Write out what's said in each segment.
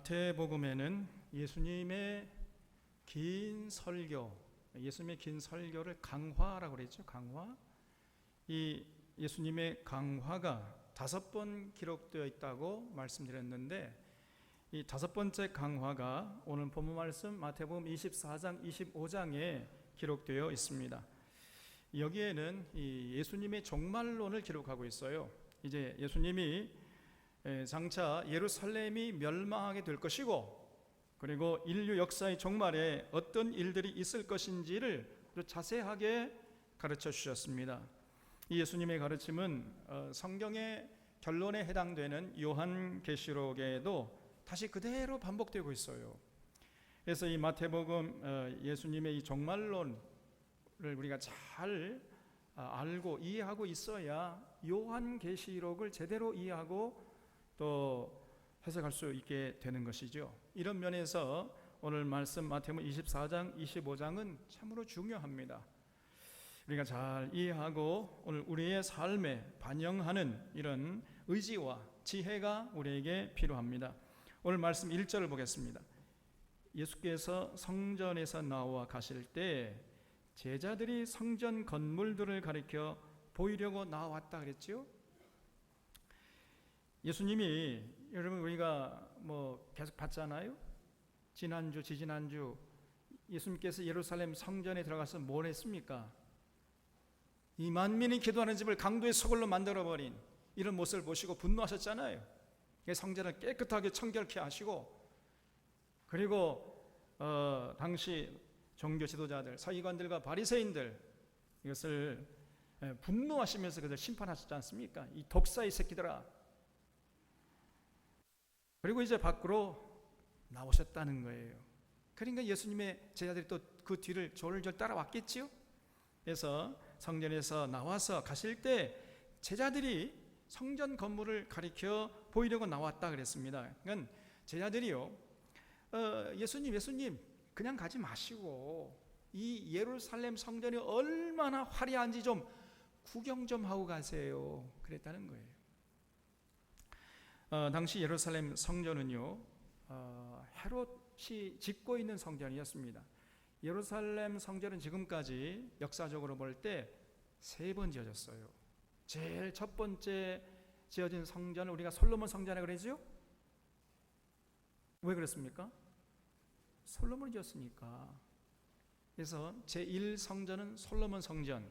마태복음에는 예수님의 긴 설교를 강화라고 그랬죠. 강화. 이 예수님의 강화가 5번 기록되어 있다고 말씀드렸는데, 이 5번째 강화가 오늘 본문 말씀 마태복음 24장, 25장에 기록되어 있습니다. 여기에는 이 예수님의 종말론을 기록하고 있어요. 이제 예수님이 장차 예루살렘이 멸망하게 될 것이고, 그리고 인류 역사의 종말에 어떤 일들이 있을 것인지를 자세하게 가르쳐 주셨습니다. 이 예수님의 가르침은 성경의 결론에 해당되는 요한계시록에도 다시 그대로 반복되고 있어요. 그래서 이 마태복음 예수님의 이 종말론을 우리가 잘 알고 이해하고 있어야 요한계시록을 제대로 이해하고 또 해석할 수 있게 되는 것이죠. 이런 면에서 오늘 말씀 마태복음 24장, 25장은 참으로 중요합니다. 우리가 잘 이해하고 오늘 우리의 삶에 반영하는 이런 의지와 지혜가 우리에게 필요합니다. 오늘 말씀 1절을 보겠습니다. 예수께서 성전에서 나와 가실 때 제자들이 성전 건물들을 가리켜 보이려고 나왔다 그랬죠. 예수님이, 여러분 우리가 계속 봤잖아요. 지난주, 지지난주 예수님께서 예루살렘 성전에 들어가서 뭘 했습니까? 이 만민이 기도하는 집을 강도의 소굴로 만들어버린 이런 모습을 보시고 분노하셨잖아요. 성전을 깨끗하게 청결케 하시고, 그리고 당시 종교 지도자들, 서기관들과 바리새인들, 이것을 분노하시면서 그들 심판하셨지 않습니까? 이 독사의 새끼들아. 그리고 이제 밖으로 나오셨다는 거예요. 그러니까 예수님의 제자들이 또 그 뒤를 졸졸 따라왔겠지요. 그래서 성전에서 나와서 가실 때 제자들이 성전 건물을 가리켜 보이려고 나왔다 그랬습니다. 그러니까 제자들이요, 예수님 그냥 가지 마시고 이 예루살렘 성전이 얼마나 화려한지 좀 구경 좀 하고 가세요, 그랬다는 거예요. 당시 예루살렘 성전은요, 헤롯이 짓고 있는 성전이었습니다. 예루살렘 성전은 지금까지 역사적으로 볼 때 3번 지어졌어요. 제일 첫 번째 지어진 성전을 우리가 솔로몬 성전이라고 그러죠? 왜 그렇습니까? 솔로몬이 지었으니까. 그래서 제1성전은 솔로몬 성전.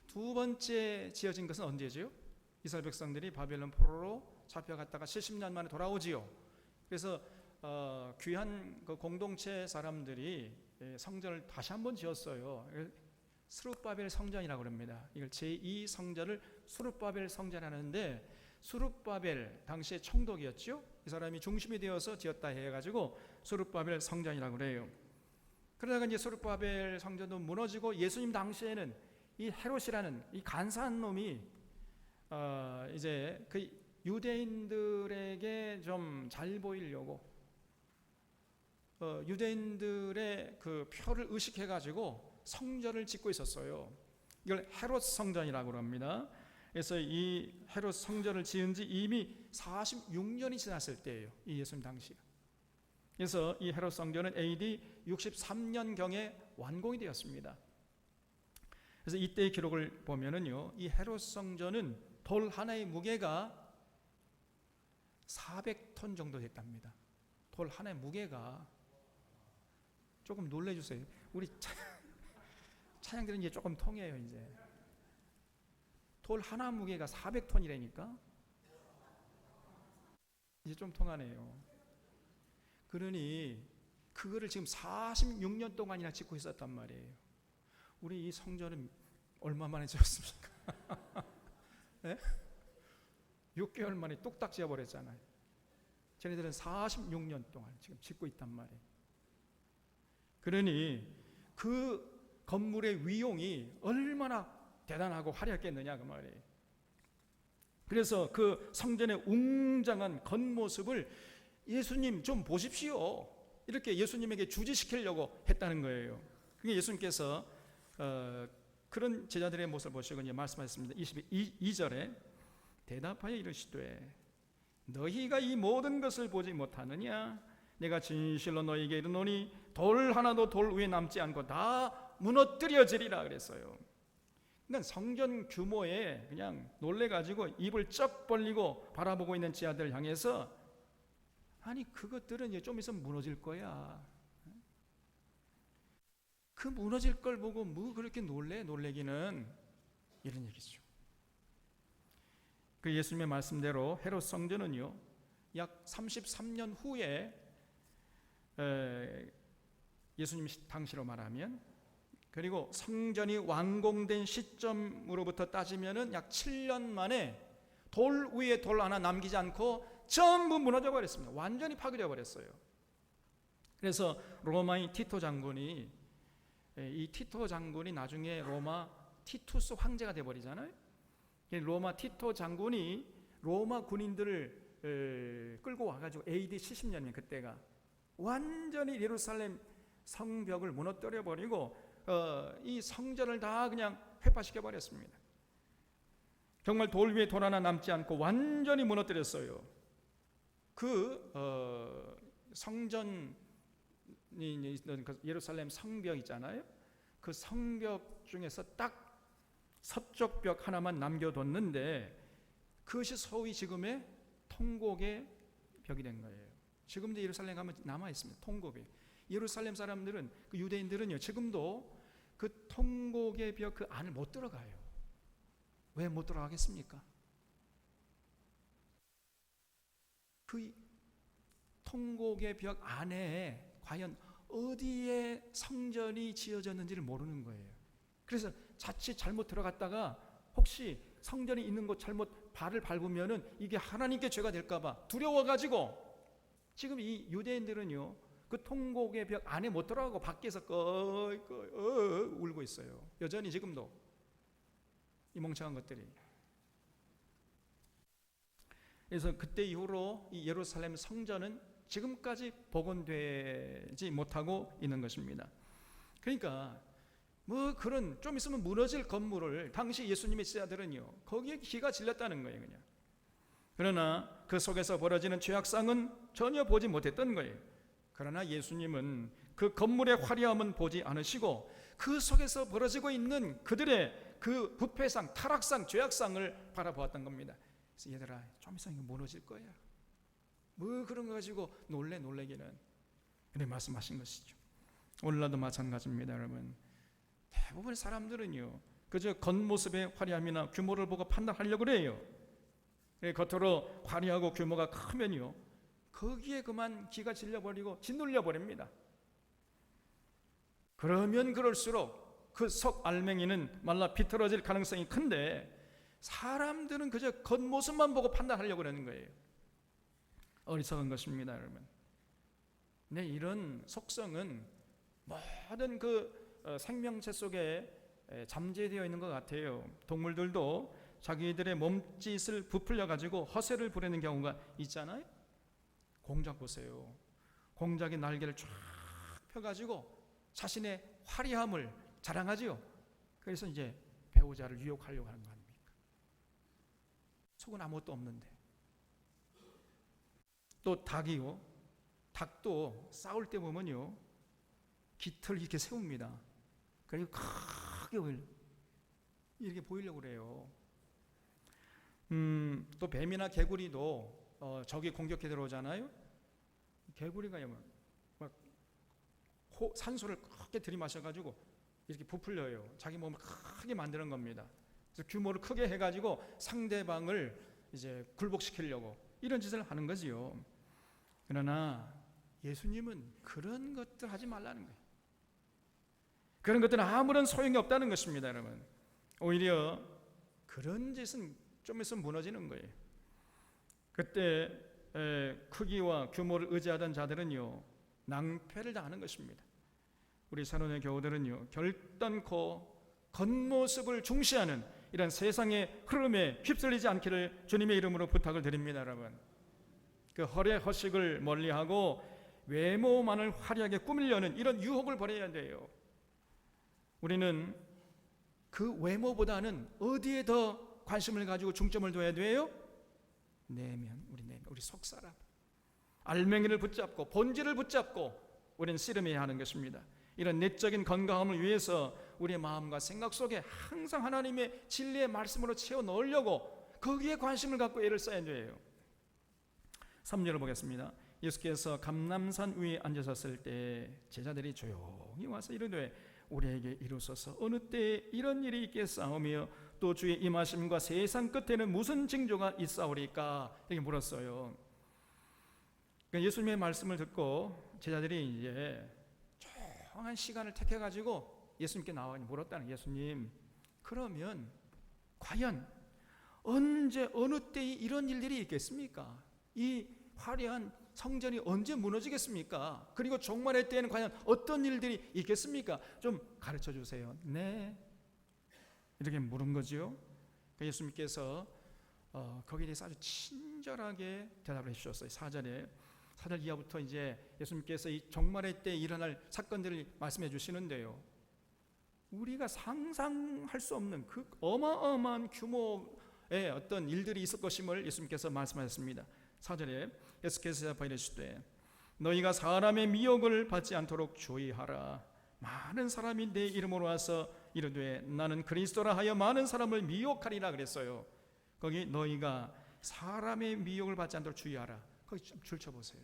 2번째 지어진 것은 언제죠? 이스라엘 백성들이 바벨론 포로로 잡혀갔다가 70년 만에 돌아오지요. 그래서 귀한 그 공동체 사람들이 성전을 다시 한번 지었어요. 스룹바벨 성전이라고 합니다. 이걸 제2성전을 스룹바벨 성전하는데, 스룹바벨 당시에 총독이었죠. 이 사람이 중심이 되어서 지었다 해가지고 스룹바벨 성전이라고 그래요. 그러다가 이제 스룹바벨 성전도 무너지고, 예수님 당시에는 이 헤롯이라는 이 간사한 놈이 이제 그 유대인들에게 좀 잘 보이려고 유대인들의 그 표를 의식해가지고 성전을 짓고 있었어요. 이걸 헤롯 성전이라고 합니다. 그래서 이 헤롯 성전을 지은 지 이미 46년이 지났을 때예요, 이 예수님 당시. 그래서 이 헤롯 성전은 AD 63년경에 완공이 되었습니다. 그래서 이때의 기록을 보면은요, 이 헤롯 성전은 돌 하나의 무게가 400톤 정도 됐답니다. 돌 하나의 무게가. 조금 놀래주세요. 우리 찬양들은 이제 조금 통해요. 이제 돌 하나 무게가 400톤이라니까 이제 좀 통하네요. 그러니 그거를 지금 46년 동안이나 짓고 있었단 말이에요. 우리 이 성전은 얼마 만에 지었습니까? 네? 6개월 만에 뚝딱 지어버렸잖아요. 쟤네들은 46년 동안 지금 짓고 있단 말이에요. 그러니 그 건물의 위용이 얼마나 대단하고 화려했겠느냐 그 말이에요. 그래서 그 성전의 웅장한 겉모습을 예수님 좀 보십시오, 이렇게 예수님에게 주지시키려고 했다는 거예요. 그게 예수님께서 그런 제자들의 모습을 보시고 이제 말씀하셨습니다. 22절에 대답하여 이르시되 너희가 이 모든 것을 보지 못하느냐? 내가 진실로 너희에게 이르노니 돌 하나도 돌 위에 남지 않고 다 무너뜨려지리라 그랬어요. 그러니까 성전 규모에 그냥 놀래가지고 입을 쩍 벌리고 바라보고 있는 지하들을 향해서 아니 그것들은 이제 좀 있으면 무너질 거야. 그 무너질 걸 보고 뭐 그렇게 놀래기는 이런 얘기죠. 그 예수님의 말씀대로 헤롯 성전은요 약 33년 후에 예수님 당시로 말하면 그리고 성전이 완공된 시점으로부터 따지면은 약 7년 만에 돌 위에 돌 하나 남기지 않고 전부 무너져 버렸습니다. 완전히 파괴되어 버렸어요. 그래서 로마의 티토 장군이 이 티토 장군이 나중에 로마 티투스 황제가 돼 버리잖아요. 로마 티토 장군이 로마 군인들을 끌고 와가지고 AD 70년이면 그때가 완전히 예루살렘 성벽을 무너뜨려 버리고 이 성전을 다 그냥 회파시켜 버렸습니다. 정말 돌 위에 돌 하나 남지 않고 완전히 무너뜨렸어요. 그 성전이 있는 예루살렘 성벽 있잖아요. 그 성벽 중에서 딱 서쪽 벽 하나만 남겨뒀는데 그것이 소위 지금의 통곡의 벽이 된 거예요. 지금도 예루살렘 가면 남아 있습니다. 통곡이. 예루살렘 사람들은 그 유대인들은요 지금도 그 통곡의 벽 그 안을 못 들어가요. 왜 못 들어가겠습니까? 그 통곡의 벽 안에 과연 어디에 성전이 지어졌는지를 모르는 거예요. 그래서 자칫 잘못 들어갔다가 혹시 성전이 있는 곳 잘못 발을 밟으면은 이게 하나님께 죄가 될까봐 두려워가지고 지금 이 유대인들은요 그 통곡의 벽 안에 못 들어가고 밖에서 울고 있어요. 여전히 지금도 이 멍청한 것들이. 그래서 그때 이후로 이 예루살렘 성전은 지금까지 복원되지 못하고 있는 것입니다. 그러니까 뭐 그런 좀 있으면 무너질 건물을 당시 예수님의 제자들은요 거기에 기가 질렸다는 거예요. 그냥. 그러나 그 속에서 벌어지는 죄악상은 전혀 보지 못했던 거예요. 그러나 예수님은 그 건물의 화려함은 보지 않으시고 그 속에서 벌어지고 있는 그들의 그 부패상, 타락상, 죄악상을 바라보았던 겁니다. 그래서 얘들아 좀 있으면 무너질 거야. 뭐 그런 거 가지고 놀래기는. 그래 말씀하신 것이죠. 오늘날도 마찬가지입니다. 여러분 대부분의 사람들은요 그저 겉모습의 화려함이나 규모를 보고 판단하려고 그래요. 겉으로 화려하고 규모가 크면요 거기에 그만 기가 질려버리고 짓눌려버립니다. 그러면 그럴수록 그 속 알맹이는 말라 비틀어질 가능성이 큰데 사람들은 그저 겉모습만 보고 판단하려고 하는 거예요. 어리석은 것입니다, 여러분. 네, 이런 속성은 모든 그 생명체 속에 잠재되어 있는 것 같아요. 동물들도 자기들의 몸짓을 부풀려 가지고 허세를 부리는 경우가 있잖아요. 공작 보세요. 공작의 날개를 쫙 펴가지고 자신의 화려함을 자랑하지요. 그래서 이제 배우자를 유혹하려고 하는 거 아닙니까? 속은 아무것도 없는데. 또 닭이요. 닭도 싸울 때 보면요 깃을 이렇게 세웁니다. 그리고 크게 이렇게 보이려고 그래요. 또 뱀이나 개구리도 적이 공격해 들어오잖아요. 개구리가 막 산소를 크게 들이마셔가지고 이렇게 부풀려요. 자기 몸을 크게 만드는 겁니다. 그래서 규모를 크게 해가지고 상대방을 이제 굴복시키려고 이런 짓을 하는 거지요. 그러나 예수님은 그런 것들 하지 말라는 거예요. 그런 것들은 아무런 소용이 없다는 것입니다, 여러분. 오히려 그런 짓은 좀 있으면 무너지는 거예요. 그때 크기와 규모를 의지하던 자들은요 낭패를 당하는 것입니다. 우리 산원의 교우들은요 결단코 겉모습을 중시하는 이런 세상의 흐름에 휩쓸리지 않기를 주님의 이름으로 부탁을 드립니다, 여러분. 그 허례허식을 멀리하고 외모만을 화려하게 꾸미려는 이런 유혹을 버려야 돼요. 우리는 그 외모보다는 어디에 더 관심을 가지고 중점을 둬야 돼요? 내면, 우리 속사람. 알맹이를 붙잡고 본질을 붙잡고 우리는 씨름해야 하는 것입니다. 이런 내적인 건강함을 위해서 우리의 마음과 생각 속에 항상 하나님의 진리의 말씀으로 채워 넣으려고 거기에 관심을 갖고 애를 써야 돼요. 3절을 보겠습니다. 예수께서 감람산 위에 앉으셨을 때 제자들이 조용히 와서 이르되 우리에게 이루소서 어느 때에 이런 일이 있겠사오며 또 주의 임하심과 세상 끝에는 무슨 징조가 있사오리까 이렇게 물었어요. 그러니까 예수님의 말씀을 듣고 제자들이 이제 조용한 시간을 택해가지고 예수님께 나와 물었다는. 예수님, 그러면 과연 언제 어느 때에 이런 일들이 있겠습니까? 이 화려한 성전이 언제 무너지겠습니까? 그리고 종말의 때에는 과연 어떤 일들이 있겠습니까? 좀 가르쳐 주세요. 네, 이렇게 물은 거죠. 예수님께서 거기에 대해서 아주 친절하게 대답을 해주셨어요. 4절 이하부터 이제 예수님께서 이 종말의 때에 일어날 사건들을 말씀해 주시는데요, 우리가 상상할 수 없는 그 어마어마한 규모의 어떤 일들이 있을 것임을 예수님께서 말씀하셨습니다. 4절에 예수께서 이르시되 너희가 사람의 미혹을 받지 않도록 주의하라. 많은 사람이 내 이름으로 와서 이르되 나는 그리스도라 하여 많은 사람을 미혹하리라 그랬어요. 거기 너희가 사람의 미혹을 받지 않도록 주의하라. 거기 좀 줄쳐보세요.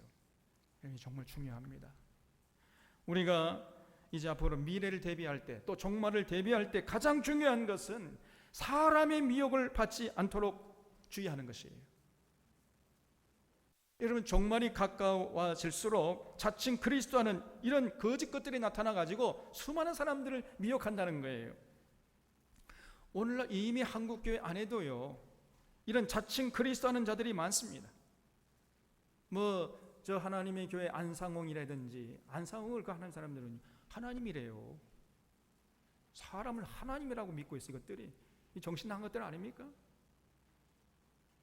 이게 정말 중요합니다. 우리가 이제 앞으로 미래를 대비할 때, 또 종말을 대비할 때 가장 중요한 것은 사람의 미혹을 받지 않도록 주의하는 것이에요. 여러분, 종말이 가까워질수록 자칭 그리스도하는 이런 거짓 것들이 나타나가지고 수많은 사람들을 미혹한다는 거예요. 오늘날 이미 한국교회 안에도요, 이런 자칭 그리스도하는 자들이 많습니다. 저 하나님의 교회 안상홍이라든지, 안상홍을 하는 사람들은 하나님이래요. 사람을 하나님이라고 믿고 있어요. 이것들이 정신 나간 것들 아닙니까?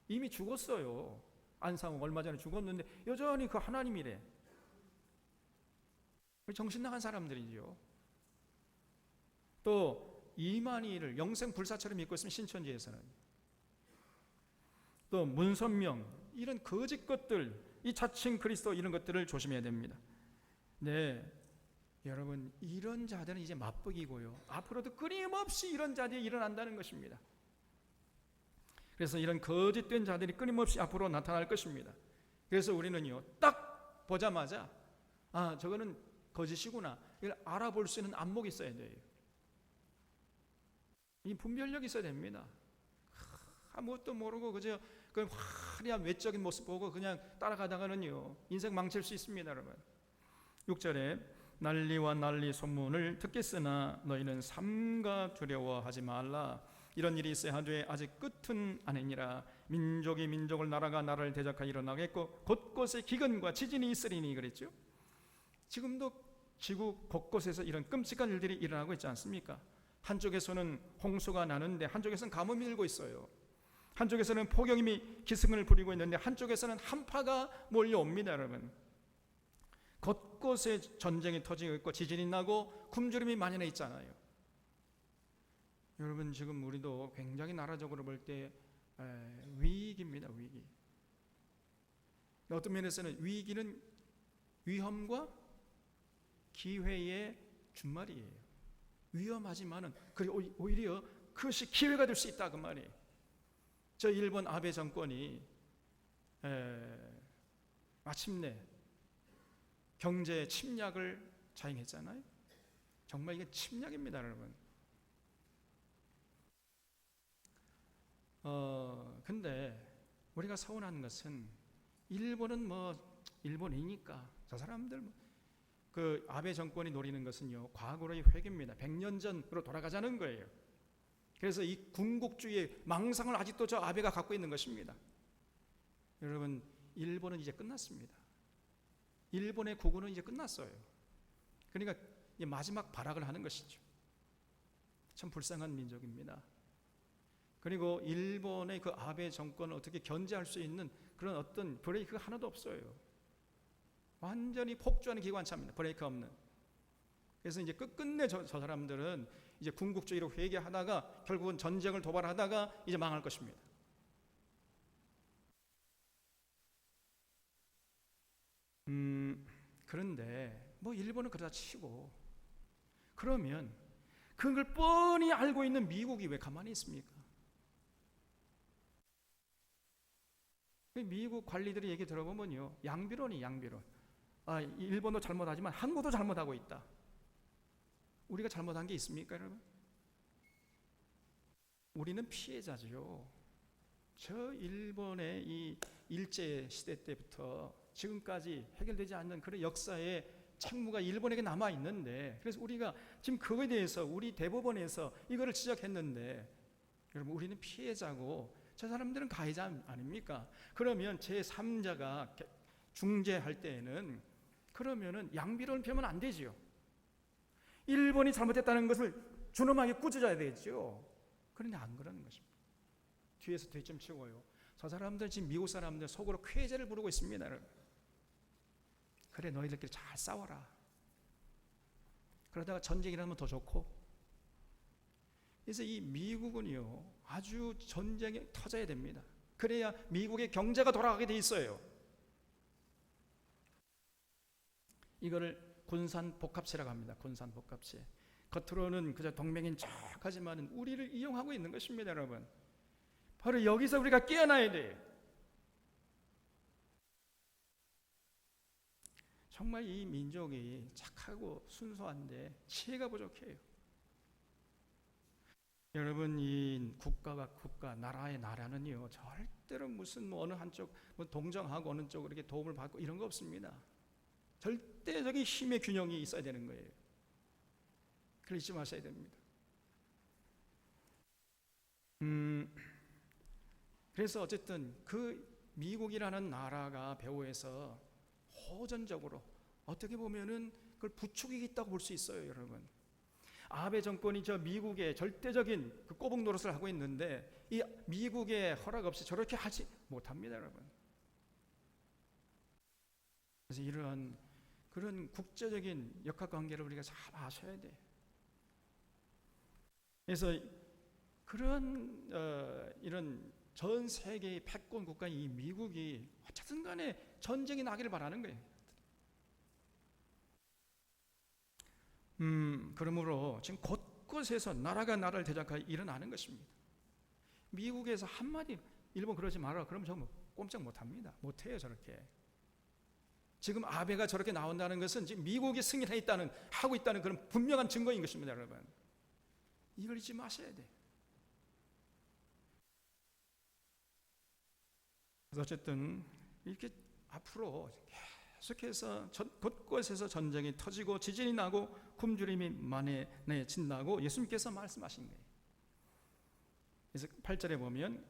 이미 죽었어요. 안상홍 얼마 전에 죽었는데 여전히 그 하나님이래. 정신 나간 사람들이죠. 또 이만희를 영생 불사처럼 믿고 있으면 신천지에서는, 또 문선명, 이런 거짓 것들, 이 자칭 그리스도, 이런 것들을 조심해야 됩니다. 네, 여러분, 이런 자들은 이제 맛보기고요, 앞으로도 끊임없이 이런 자들이 일어난다는 것입니다. 그래서 이런 거짓된 자들이 끊임없이 앞으로 나타날 것입니다. 그래서 우리는요, 딱 보자마자 저거는 거짓이구나, 이걸 알아볼 수 있는 안목이 있어야 돼요. 이 분별력이 있어야 됩니다. 아무것도 모르고 그저 그 화려한 외적인 모습 보고 그냥 따라가다가는요, 인생 망칠 수 있습니다, 여러분. 6절에 난리와 난리 소문을 듣겠으나 너희는 삼가 두려워하지 말라. 이런 일이 있어야 하되 아직 끝은 아니니라. 민족이 민족을, 나라가 나라를 대적하여 일어나겠고 곳곳에 기근과 지진이 있으리니 그랬죠. 지금도 지구 곳곳에서 이런 끔찍한 일들이 일어나고 있지 않습니까? 한쪽에서는 홍수가 나는데 한쪽에서는 가뭄이 일고 있어요. 한쪽에서는 폭염이 기승을 부리고 있는데 한쪽에서는 한파가 몰려옵니다, 여러분. 곳곳에 전쟁이 터지고 있고 지진이 나고 굶주림이 만연해 있잖아요. 여러분, 지금 우리도 굉장히 나라적으로 볼 때 위기입니다, 위기. 어떤 면에서는 위기는 위험과 기회의 준말이에요. 위험하지만은 오히려 그것이 기회가 될 수 있다, 그 말이에요. 저 일본 아베 정권이 마침내 경제 침략을 자행했잖아요. 정말 이게 침략입니다, 여러분. 근데 우리가 서운한 것은 일본은 일본이니까 저 사람들 그 아베 정권이 노리는 것은요, 과거로의 회귀입니다. 100년 전으로 돌아가자는 거예요. 그래서 이 군국주의의 망상을 아직도 저 아베가 갖고 있는 것입니다. 여러분, 일본은 이제 끝났습니다. 일본의 국군은 이제 끝났어요. 그러니까 이제 마지막 발악을 하는 것이죠. 참 불쌍한 민족입니다. 그리고 일본의 그 아베 정권을 어떻게 견제할 수 있는 그런 어떤 브레이크가 하나도 없어요. 완전히 폭주하는 기관차입니다. 브레이크 없는. 그래서 이제 끝끝내 저 사람들은 이제 군국주의로 회귀하다가 결국은 전쟁을 도발하다가 이제 망할 것입니다. 그런데 뭐 일본은 그러다 치고, 그러면 그걸 뻔히 알고 있는 미국이 왜 가만히 있습니까? 미국 관리들의 얘기 들어보면요, 양비론. 일본도 잘못하지만 한국도 잘못하고 있다. 우리가 잘못한 게 있습니까, 여러분? 우리는 피해자죠. 저 일본의 이 일제 시대 때부터 지금까지 해결되지 않는 그런 역사의 책무가 일본에게 남아 있는데, 그래서 우리가 지금 그거에 대해서 우리 대법원에서 이거를 지적했는데, 여러분, 우리는 피해자고 저 사람들은 가해자 아닙니까? 그러면 제3자가 중재할 때에는 그러면은 양비론을 펴면 안 되지요. 일본이 잘못했다는 것을 준엄하게 꾸짖어야 되겠죠. 그런데 안 그러는 것입니다. 뒤에서 뒤점 치고요, 저 사람들 지금 미국 사람들 속으로 쾌재를 부르고 있습니다, 여러분. 그래, 너희들끼리 잘 싸워라. 그러다가 전쟁이 일어나면 더 좋고. 그래서 이 미국은요, 아주 전쟁이 터져야 됩니다. 그래야 미국의 경제가 돌아가게 돼 있어요. 이거를 군산복합체라고 합니다. 군산복합체. 겉으로는 그저 동맹인 척하지만 우리를 이용하고 있는 것입니다, 여러분. 바로 여기서 우리가 깨어나야 돼요. 정말 이 민족이 착하고 순수한데 지혜가 부족해요. 여러분, 이 국가, 나라의 나라는요, 절대로 무슨 뭐 어느 한쪽 뭐 동정하고 어느 쪽으로 이렇게 도움을 받고 이런 거 없습니다. 절대적인 힘의 균형이 있어야 되는 거예요. 그걸 잊지 마셔야 됩니다. 그래서 어쨌든 그 미국이라는 나라가 배후에서 호전적으로 어떻게 보면은 그걸 부추기겠다고 볼 수 있어요, 여러분. 아베 정권이 저 미국의 절대적인 그 꼬북 노릇을 하고 있는데, 이 미국의 허락 없이 저렇게 하지 못합니다, 여러분. 그래서 이런 그런 국제적인 역학관계를 우리가 잘 아셔야 돼. 그래서 그런 이런 전 세계의 패권 국가인 이 미국이 어쨌든 간에 전쟁이 나기를 바라는 거예요. 그러므로 지금 곳곳에서 나라가 나라를 대적하여 일어나는 것입니다. 미국에서 한마디 일본 그러지 마라 그러면 저 꼼짝 못합니다. 못해요, 저렇게. 지금 아베가 저렇게 나온다는 것은 지금 미국이 하고 있다는 그런 분명한 증거인 것입니다, 여러분. 이걸 잊지 마셔야 돼. 그래서 어쨌든 이렇게 앞으로 계속해서 곳곳에서 전쟁이 터지고 지진이 나고 굶주림이 만연해진다고 예수님께서 말씀하신 거예요. 그래서 8절에 보면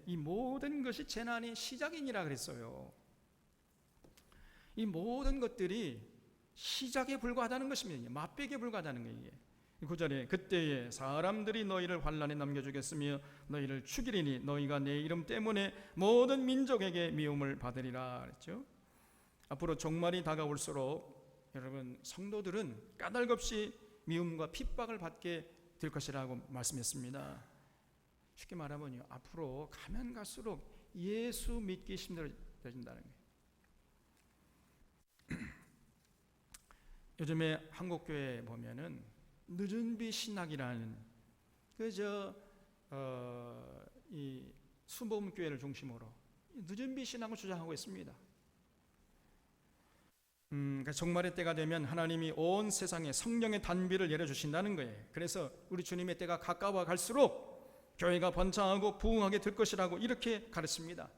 이 모든 것이 재난의 시작이니라 그랬어요. 이 모든 것들이 시작에 불과하다는 것입니다. 맛배기에 불과하다는 거예요. 9절에 그때에 사람들이 너희를 환난에 넘겨주겠으며 너희를 죽이리니 너희가 내 이름 때문에 모든 민족에게 미움을 받으리라 그랬죠. 앞으로 종말이 다가올수록 여러분 성도들은 까닭없이 미움과 핍박을 받게 될 것이라고 말씀했습니다. 쉽게 말하면요, 앞으로 가면 갈수록 예수 믿기 힘들어진다는 거예요. 요즘에 한국교회 보면은 늦은비 신학이라는 이 수보음교회를 중심으로 늦은비 신학을 주장하고 있습니다. 그러니까 종말의 때가 되면 하나님이 온 세상에 성령의 단비를 내려주신다는 거예요. 그래서 우리 주님의 때가 가까워 갈수록 교회가 번창하고 부흥하게 될 것이라고 이렇게 가르칩니다.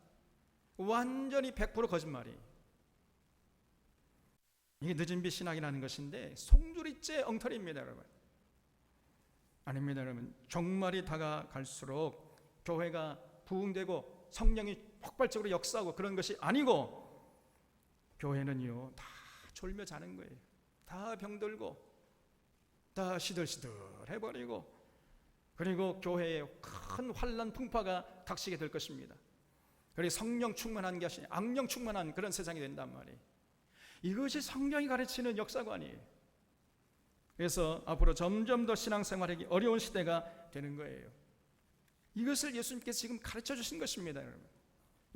완전히 100% 거짓말이에요. 이게 늦은비 신학이라는 것인데 송두리째 엉터리입니다, 여러분. 아닙니다, 여러분. 종말이 다가갈수록 교회가 부흥되고 성령이 폭발적으로 역사하고 그런 것이 아니고 교회는요 다 졸며 자는 거예요. 다 병들고 다 시들시들해버리고 그리고 교회에 큰 환난 풍파가 닥치게 될 것입니다. 그리고 성령 충만한 것이 악령 충만한 그런 세상이 된단 말이에요. 이것이 성경이 가르치는 역사관이에요. 그래서 앞으로 점점 더 신앙생활하기 어려운 시대가 되는 거예요. 이것을 예수님께서 지금 가르쳐 주신 것입니다, 여러분.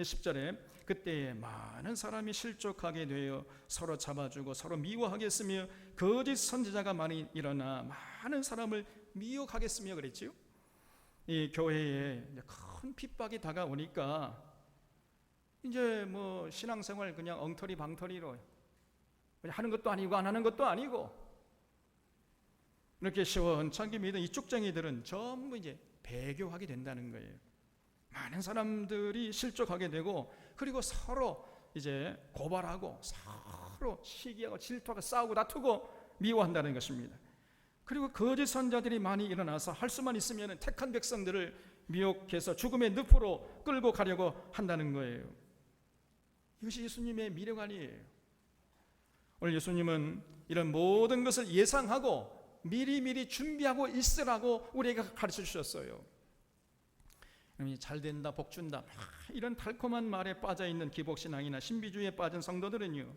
10절에 그때에 많은 사람이 실족하게 되어 서로 잡아주고 서로 미워하겠으며 거짓 선지자가 많이 일어나 많은 사람을 미혹하겠으며 그랬지요. 이 교회에 큰 핍박이 다가오니까 이제 뭐 신앙생활 그냥 엉터리 방터리로 그냥 하는 것도 아니고 안 하는 것도 아니고 이렇게 시원찮게 믿은 이 쭉쟁이들은 전부 이제 배교하게 된다는 거예요. 많은 사람들이 실족하게 되고 그리고 서로 이제 고발하고 서로 시기하고 질투하고 싸우고 다투고 미워한다는 것입니다. 그리고 거짓 선자들이 많이 일어나서 할 수만 있으면 택한 백성들을 미혹해서 죽음의 늪으로 끌고 가려고 한다는 거예요. 이것이 예수님의 미력 아니에요. 오늘 예수님은 이런 모든 것을 예상하고 미리미리 준비하고 있으라고 우리에게 가르쳐 주셨어요. 잘 된다, 복 준다, 이런 달콤한 말에 빠져있는 기복신앙이나 신비주의에 빠진 성도들은요,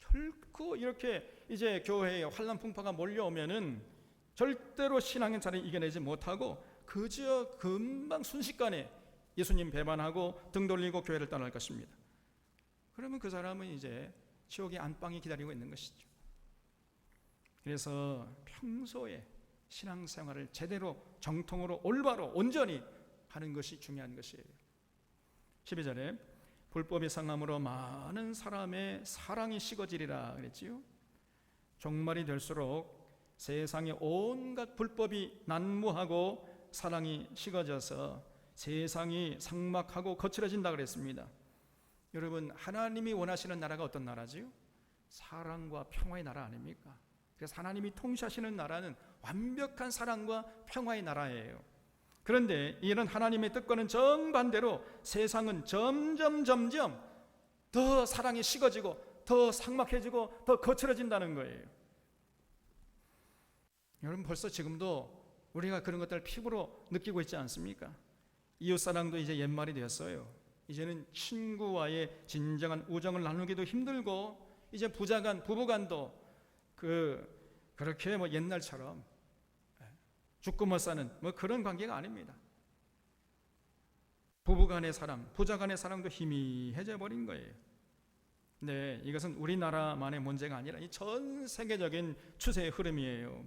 결코 이렇게 이제 교회에 환난 풍파가 몰려오면은 절대로 신앙의 자리를 이겨내지 못하고 그저 금방 순식간에 예수님 배반하고 등 돌리고 교회를 떠날 것입니다. 그러면 그 사람은 이제 지옥의 안방이 기다리고 있는 것이죠. 그래서 평소에 신앙생활을 제대로 정통으로 올바로 온전히 하는 것이 중요한 것이에요. 12절에 불법이 상함으로 많은 사람의 사랑이 식어지리라 그랬지요. 종말이 될수록 세상에 온갖 불법이 난무하고 사랑이 식어져서 세상이 삭막하고 거칠어진다 그랬습니다. 여러분, 하나님이 원하시는 나라가 어떤 나라지요? 사랑과 평화의 나라 아닙니까? 그래서 하나님이 통치하시는 나라는 완벽한 사랑과 평화의 나라예요. 그런데 이런 하나님의 뜻과는 정반대로 세상은 점점 더 사랑이 식어지고 더 삭막해지고 더 거칠어진다는 거예요. 여러분, 벌써 지금도 우리가 그런 것들을 피부로 느끼고 있지 않습니까? 이웃사랑도 이제 옛말이 되었어요. 이제는 친구와의 진정한 우정을 나누기도 힘들고 이제 부자간 부부간도 그렇게 뭐 옛날처럼 죽고 못 사는 뭐 그런 관계가 아닙니다. 부부간의 사랑, 부자간의 사랑도 희미해져 버린 거예요. 네, 이것은 우리나라만의 문제가 아니라 이 전 세계적인 추세의 흐름이에요.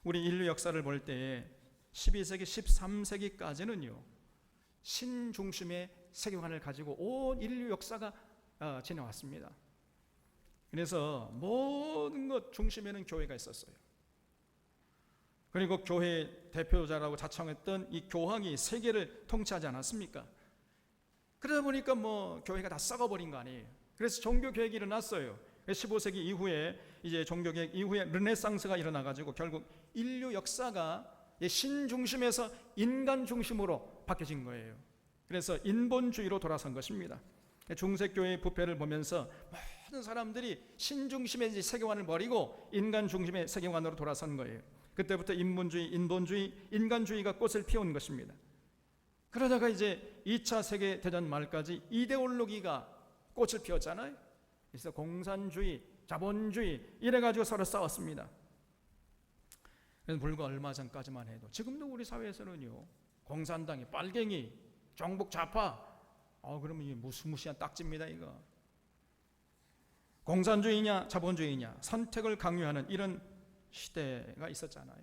우리 인류 역사를 볼 때 12세기, 13세기까지는요 신중심의 세계관을 가지고 온 인류 역사가 지나왔습니다. 그래서 모든 것 중심에는 교회가 있었어요. 그리고 교회 대표자라고 자청했던 이 교황이 세계를 통치하지 않았습니까? 그러다 보니까 뭐 교회가 다 썩어버린 거 아니에요. 그래서 종교개혁이 일어났어요. 15세기 이후에 이제 종교개혁 이후에 르네상스가 일어나가지고 결국 인류 역사가 신중심에서 인간 중심으로 바뀌어진 거예요. 그래서 인본주의로 돌아선 것입니다. 중세교회의 부패를 보면서 모든 사람들이 신중심의 세계관을 버리고 인간 중심의 세계관으로 돌아선 거예요. 그때부터 인본주의, 인본주의, 인간주의가 꽃을 피운 것입니다. 그러다가 이제 2차 세계대전 말까지 이데올로기가 꽃을 피웠잖아요. 그래서 공산주의, 자본주의 이래가지고 서로 싸웠습니다. 그래서 불과 얼마 전까지만 해도 지금도 우리 사회에서는요 공산당이 빨갱이, 정복 좌파 그러면 이게 무시무시한 딱지입니다. 이거 공산주의냐 자본주의냐 선택을 강요하는 이런 시대가 있었잖아요.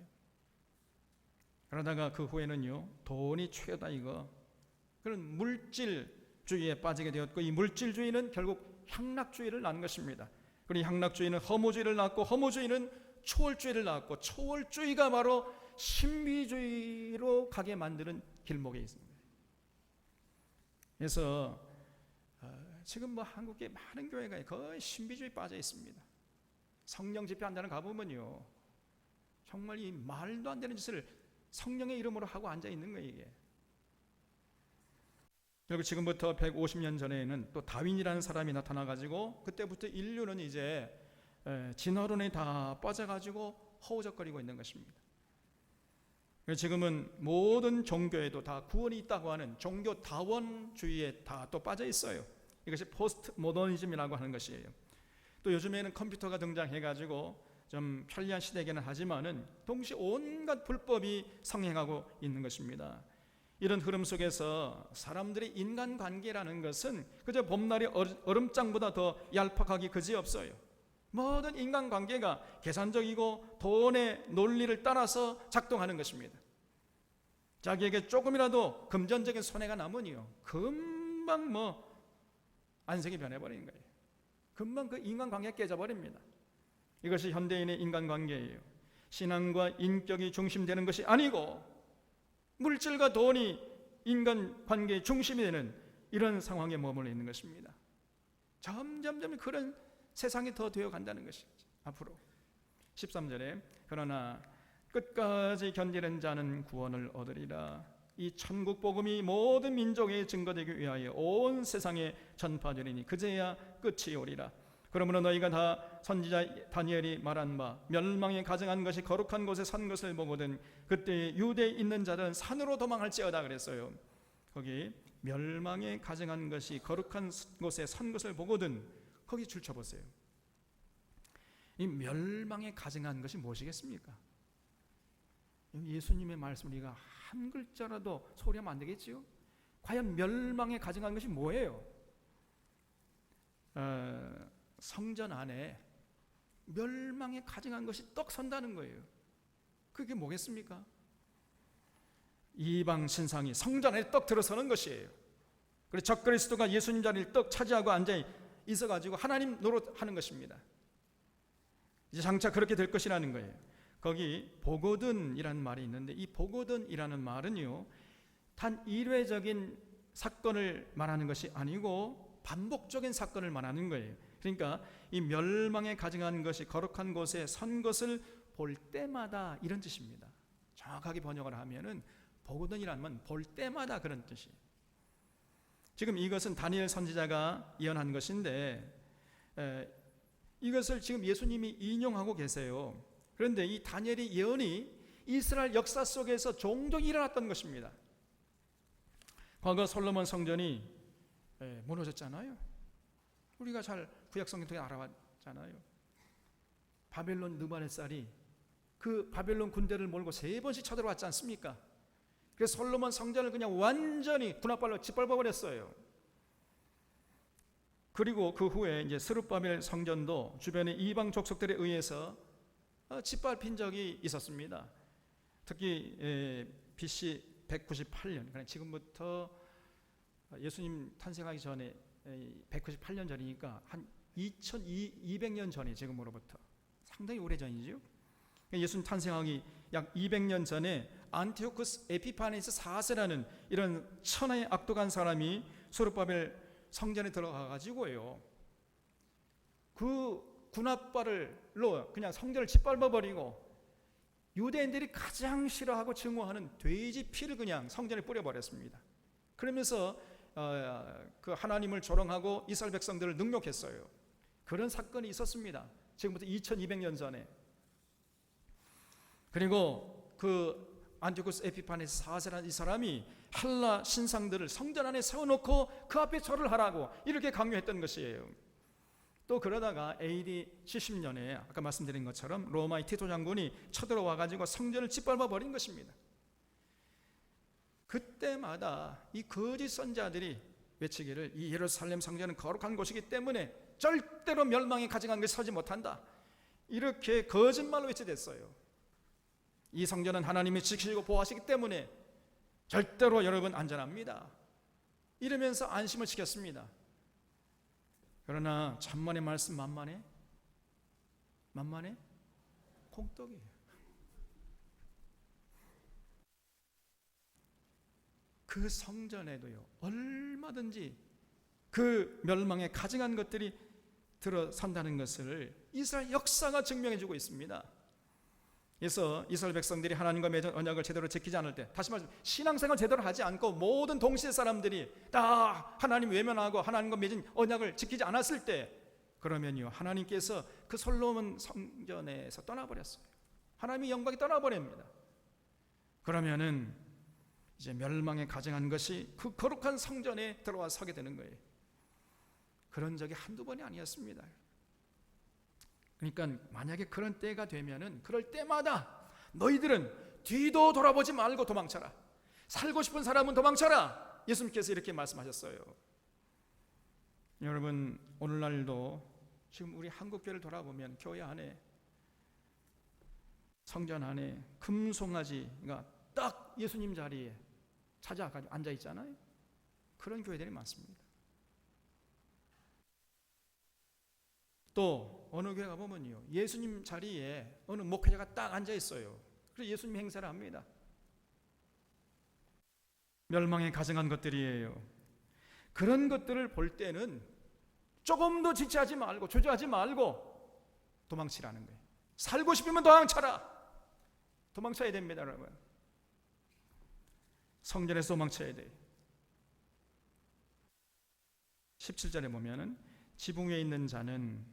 그러다가 그 후에는요 돈이 최고다 이거 그런 물질주의에 빠지게 되었고 이 물질주의는 결국 향락주의를 낳은 것입니다. 그리고 향락주의는 허무주의를 낳고 허무주의는 초월주의를 낳았고 초월주의가 바로 신비주의로 가게 만드는 길목에 있습니다. 그래서 지금 뭐 한국의 많은 교회가 거의 신비주의 빠져 있습니다. 성령 집회한다는 가보면요 정말 이 말도 안 되는 짓을 성령의 이름으로 하고 앉아 있는 거예요. 이게 그리고 지금부터 150년 전에는 또 다윈이라는 사람이 나타나가지고 그때부터 인류는 이제 진화론에 다 빠져가지고 허우적거리고 있는 것입니다. 지금은 모든 종교에도 다 구원이 있다고 하는 종교 다원주의에 다 또 빠져 있어요. 이것이 포스트 모더니즘이라고 하는 것이에요. 또 요즘에는 컴퓨터가 등장해가지고 좀 편리한 시대이기는 하지만은 동시에 온갖 불법이 성행하고 있는 것입니다. 이런 흐름 속에서 사람들의 인간관계라는 것은 그저 봄날의 얼음장보다 더 얄팍하기 그지없어요. 모든 인간관계가 계산적이고 돈의 논리를 따라서 작동하는 것입니다. 자기에게 조금이라도 금전적인 손해가 나면요, 금방 안색이 변해버리는 거예요. 금방 그 인간관계가 깨져버립니다. 이것이 현대인의 인간관계예요. 신앙과 인격이 중심되는 것이 아니고 물질과 돈이 인간관계의 중심이 되는 이런 상황에 머물러 있는 것입니다. 점점 그런 세상이 더 되어간다는 것이죠. 앞으로 13절에 그러나 끝까지 견디는 자는 구원을 얻으리라. 이 천국 복음이 모든 민족에 증거되기 위하여 온 세상에 전파되리니 그제야 끝이 오리라. 그러므로 너희가 다 선지자 다니엘이 말한 바 멸망에 가증한 것이 거룩한 곳에 산 것을 보거든 그때 유대에 있는 자들은 산으로 도망할지어다 그랬어요. 거기 멸망에 가증한 것이 거룩한 곳에 산 것을 보거든, 거기 줄쳐보세요. 이 멸망에 가증한 것이 무엇이겠습니까? 예수님의 말씀을 우리가 한 글자라도 소리하면 안 되겠지요? 과연 멸망에 가증한 것이 뭐예요? 성전 안에 멸망에 가증한 것이 떡 선다는 거예요. 그게 뭐겠습니까? 이방 신상이 성전 안에 떡 들어서는 것이에요. 그래서 적그리스도가 예수님 자리를 떡 차지하고 앉아 있어가지고 하나님 노릇하는 것입니다. 이제 장차 그렇게 될 것이라는 거예요. 거기 보거든이라는 말이 있는데 이 보거든이라는 말은요, 단 일회적인 사건을 말하는 것이 아니고 반복적인 사건을 말하는 거예요. 그러니까 이 멸망에 가증한 것이 거룩한 곳에 선 것을 볼 때마다 이런 뜻입니다. 정확하게 번역을 하면은 보거든이라는 건 볼 때마다 그런 뜻이에요. 지금 이것은 다니엘 선지자가 예언한 것인데 이것을 지금 예수님이 인용하고 계세요. 그런데 이 다니엘의 예언이 이스라엘 역사 속에서 종종 일어났던 것입니다. 과거 솔로몬 성전이 무너졌잖아요. 우리가 잘 구약 성경 통해 알아봤잖아요. 바벨론 느부갓네살이 그 바벨론 군대를 몰고 3번씩 쳐들어왔지 않습니까? 그래서 솔로몬 성전을 그냥 완전히 군합발로 짓밟아 버렸어요. 그리고 그 후에 이제 스룹바벨 성전도 주변의 이방 족속들에 의해서 짓밟힌 적이 있었습니다. 특히 BC 198년, 그러니까 지금부터 예수님 탄생하기 전에 198년 전이니까 한 2200년 전에, 지금으로부터 상당히 오래전이죠. 예수님 탄생하기 약 200년 전에 안티오쿠스 에피파네스 4세라는 이런 천하의 악독한 사람이 스룹바벨 성전에 들어가 가지고요, 그 군합발로 그냥 성전을 짓밟아버리고 유대인들이 가장 싫어하고 증오하는 돼지 피를 그냥 성전에 뿌려버렸습니다. 그러면서 그 하나님을 조롱하고 이스라엘 백성들을 능욕했어요. 그런 사건이 있었습니다. 지금부터 2200년 전에. 그리고 그 안티오쿠스 에피파네스 4세라는 이 사람이 헬라 신상들을 성전 안에 세워놓고 그 앞에 절을 하라고 이렇게 강요했던 것이에요. 또 그러다가 AD 70년에 아까 말씀드린 것처럼 로마의 티토 장군이 쳐들어와 가지고 성전을 짓밟아 버린 것입니다. 그때마다 이 거짓 선자들이 외치기를 이 예루살렘 성전은 거룩한 곳이기 때문에 절대로 멸망에 가증한 것이 서지 못한다, 이렇게 거짓말로 외치댔어요. 이 성전은 하나님이 지키시고 보호하시기 때문에 절대로 여러분 안전합니다, 이러면서 안심을 시켰습니다. 그러나 천만의 말씀 만만해? 만만해? 콩떡이에요. 그 성전에도요, 얼마든지 그 멸망에 가증한 것들이 들어선다는 것을 이스라엘 역사가 증명해주고 있습니다. 그래서 이스라엘 백성들이 하나님과 맺은 언약을 제대로 지키지 않을 때, 다시 말해서 신앙생활 제대로 하지 않고 모든 동시대 사람들이 다 하나님 외면하고 하나님과 맺은 언약을 지키지 않았을 때, 그러면요 하나님께서 그 솔로몬 성전에서 떠나버렸어요. 하나님의 영광이 떠나버립니다. 그러면은 이제 멸망에 가증한 것이 그 거룩한 성전에 들어와 서게 되는 거예요. 그런 적이 한두 번이 아니었습니다. 그러니까 만약에 그런 때가 되면은 그럴 때마다 너희들은 뒤도 돌아보지 말고 도망쳐라. 살고 싶은 사람은 도망쳐라. 예수님께서 이렇게 말씀하셨어요. 여러분, 오늘날도 지금 우리 한국교회를 돌아보면 교회 안에, 성전 안에 금송아지가 딱 예수님 자리에 찾아가지고 앉아 있잖아요. 그런 교회들이 많습니다. 또 어느 교회 가보면요, 예수님 자리에 어느 목회자가 딱 앉아 있어요. 그래서 예수님 행사를 합니다. 멸망에 가증한 것들이에요. 그런 것들을 볼 때는 조금도 지체하지 말고 주저하지 말고 도망치라는 거예요. 살고 싶으면 도망쳐라. 도망쳐야 됩니다, 여러분. 성전에서 도망쳐야 돼요. 17절에 보면은 지붕 위에 있는 자는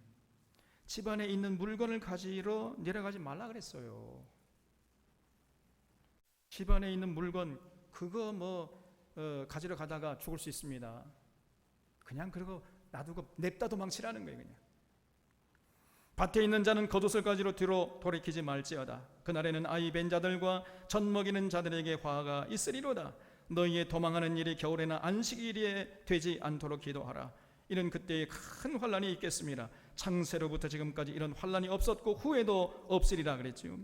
집안에 있는 물건을 가지러 내려가지 말라 그랬어요. 집안에 있는 물건 그거 가지러 가다가 죽을 수 있습니다. 그냥 그러고 놔두고 냅다 도망치라는 거예요. 그냥 밭에 있는 자는 겉옷을 가지러 뒤로 돌이키지 말지어다. 그날에는 아이 벤 자들과 젖 먹이는 자들에게 화가 있으리로다. 너희의 도망하는 일이 겨울에나 안식일에 되지 않도록 기도하라. 이는 그때에 큰 환란이 있겠습니다. 창세로부터 지금까지 이런 환란이 없었고 후에도 없으리라 그랬죠.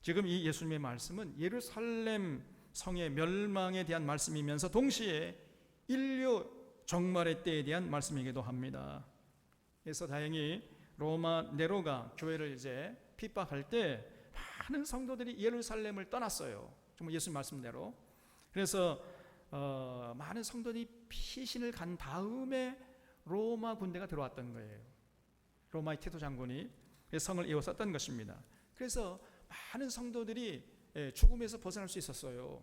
지금 이 예수님의 말씀은 예루살렘 성의 멸망에 대한 말씀이면서 동시에 인류 종말의 때에 대한 말씀이기도 합니다. 그래서 다행히 로마 네로가 교회를 이제 핍박할 때 많은 성도들이 예루살렘을 떠났어요. 정말 예수님 말씀대로. 그래서 많은 성도들이 피신을 간 다음에 로마 군대가 들어왔던 거예요. 로마의 티토 장군이 성을 에워쌌던 것입니다. 그래서 많은 성도들이 죽음에서 벗어날 수 있었어요.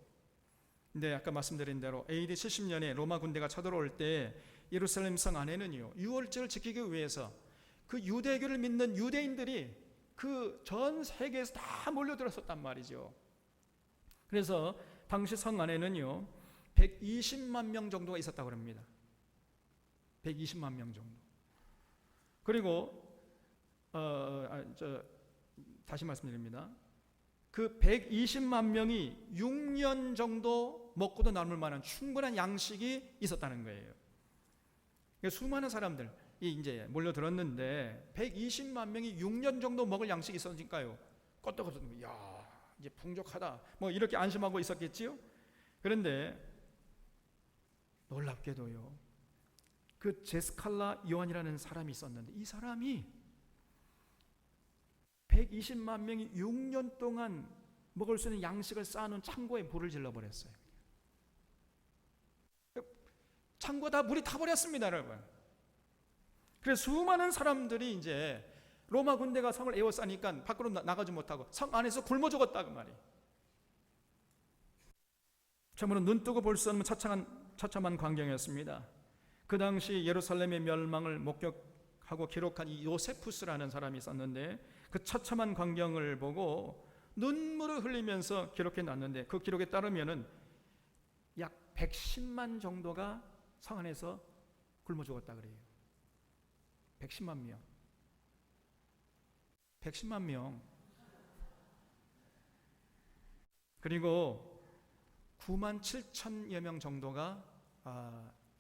근데 아까 말씀드린 대로 AD 70년에 로마 군대가 쳐들어올 때 예루살렘 성 안에는요, 유월절을 지키기 위해서 그 유대교를 믿는 유대인들이 그 전 세계에서 다 몰려들었었단 말이죠. 그래서 당시 성 안에는요 120만 명 정도가 있었다고 합니다. 120만 명 정도. 그리고 다시 말씀드립니다. 그 120만 명이 6년 정도 먹고도 남을 만한 충분한 양식이 있었다는 거예요. 그러니까 수많은 사람들이 이제 몰려들었는데 120만 명이 6년 정도 먹을 양식이 있었으니까요. 껐다껐다 야, 이제 풍족하다. 뭐 이렇게 안심하고 있었겠지요. 그런데 놀랍게도요. 그 제스칼라 요한이라는 사람이 있었는데 이 사람이 120만 명이 6년 동안 먹을 수 있는 양식을 쌓아놓은 창고에 불을 질러버렸어요. 창고 다 물이 타버렸습니다, 여러분. 그래서 수많은 사람들이 이제 로마 군대가 성을 에워싸니까 밖으로 나가지 못하고 성 안에서 굶어 죽었다 그 말이에요. 참으로 눈뜨고 볼 수 없는 처참한 광경이었습니다. 그 당시 예루살렘의 멸망을 목격하고 기록한 이 요세푸스라는 사람이 있었는데 그 처참한 광경을 보고 눈물을 흘리면서 기록해 놨는데 그 기록에 따르면은 약 110만 정도가 성 안에서 굶어 죽었다 그래요. 110만 명. 110만 명. 그리고 9만 7천여 명 정도가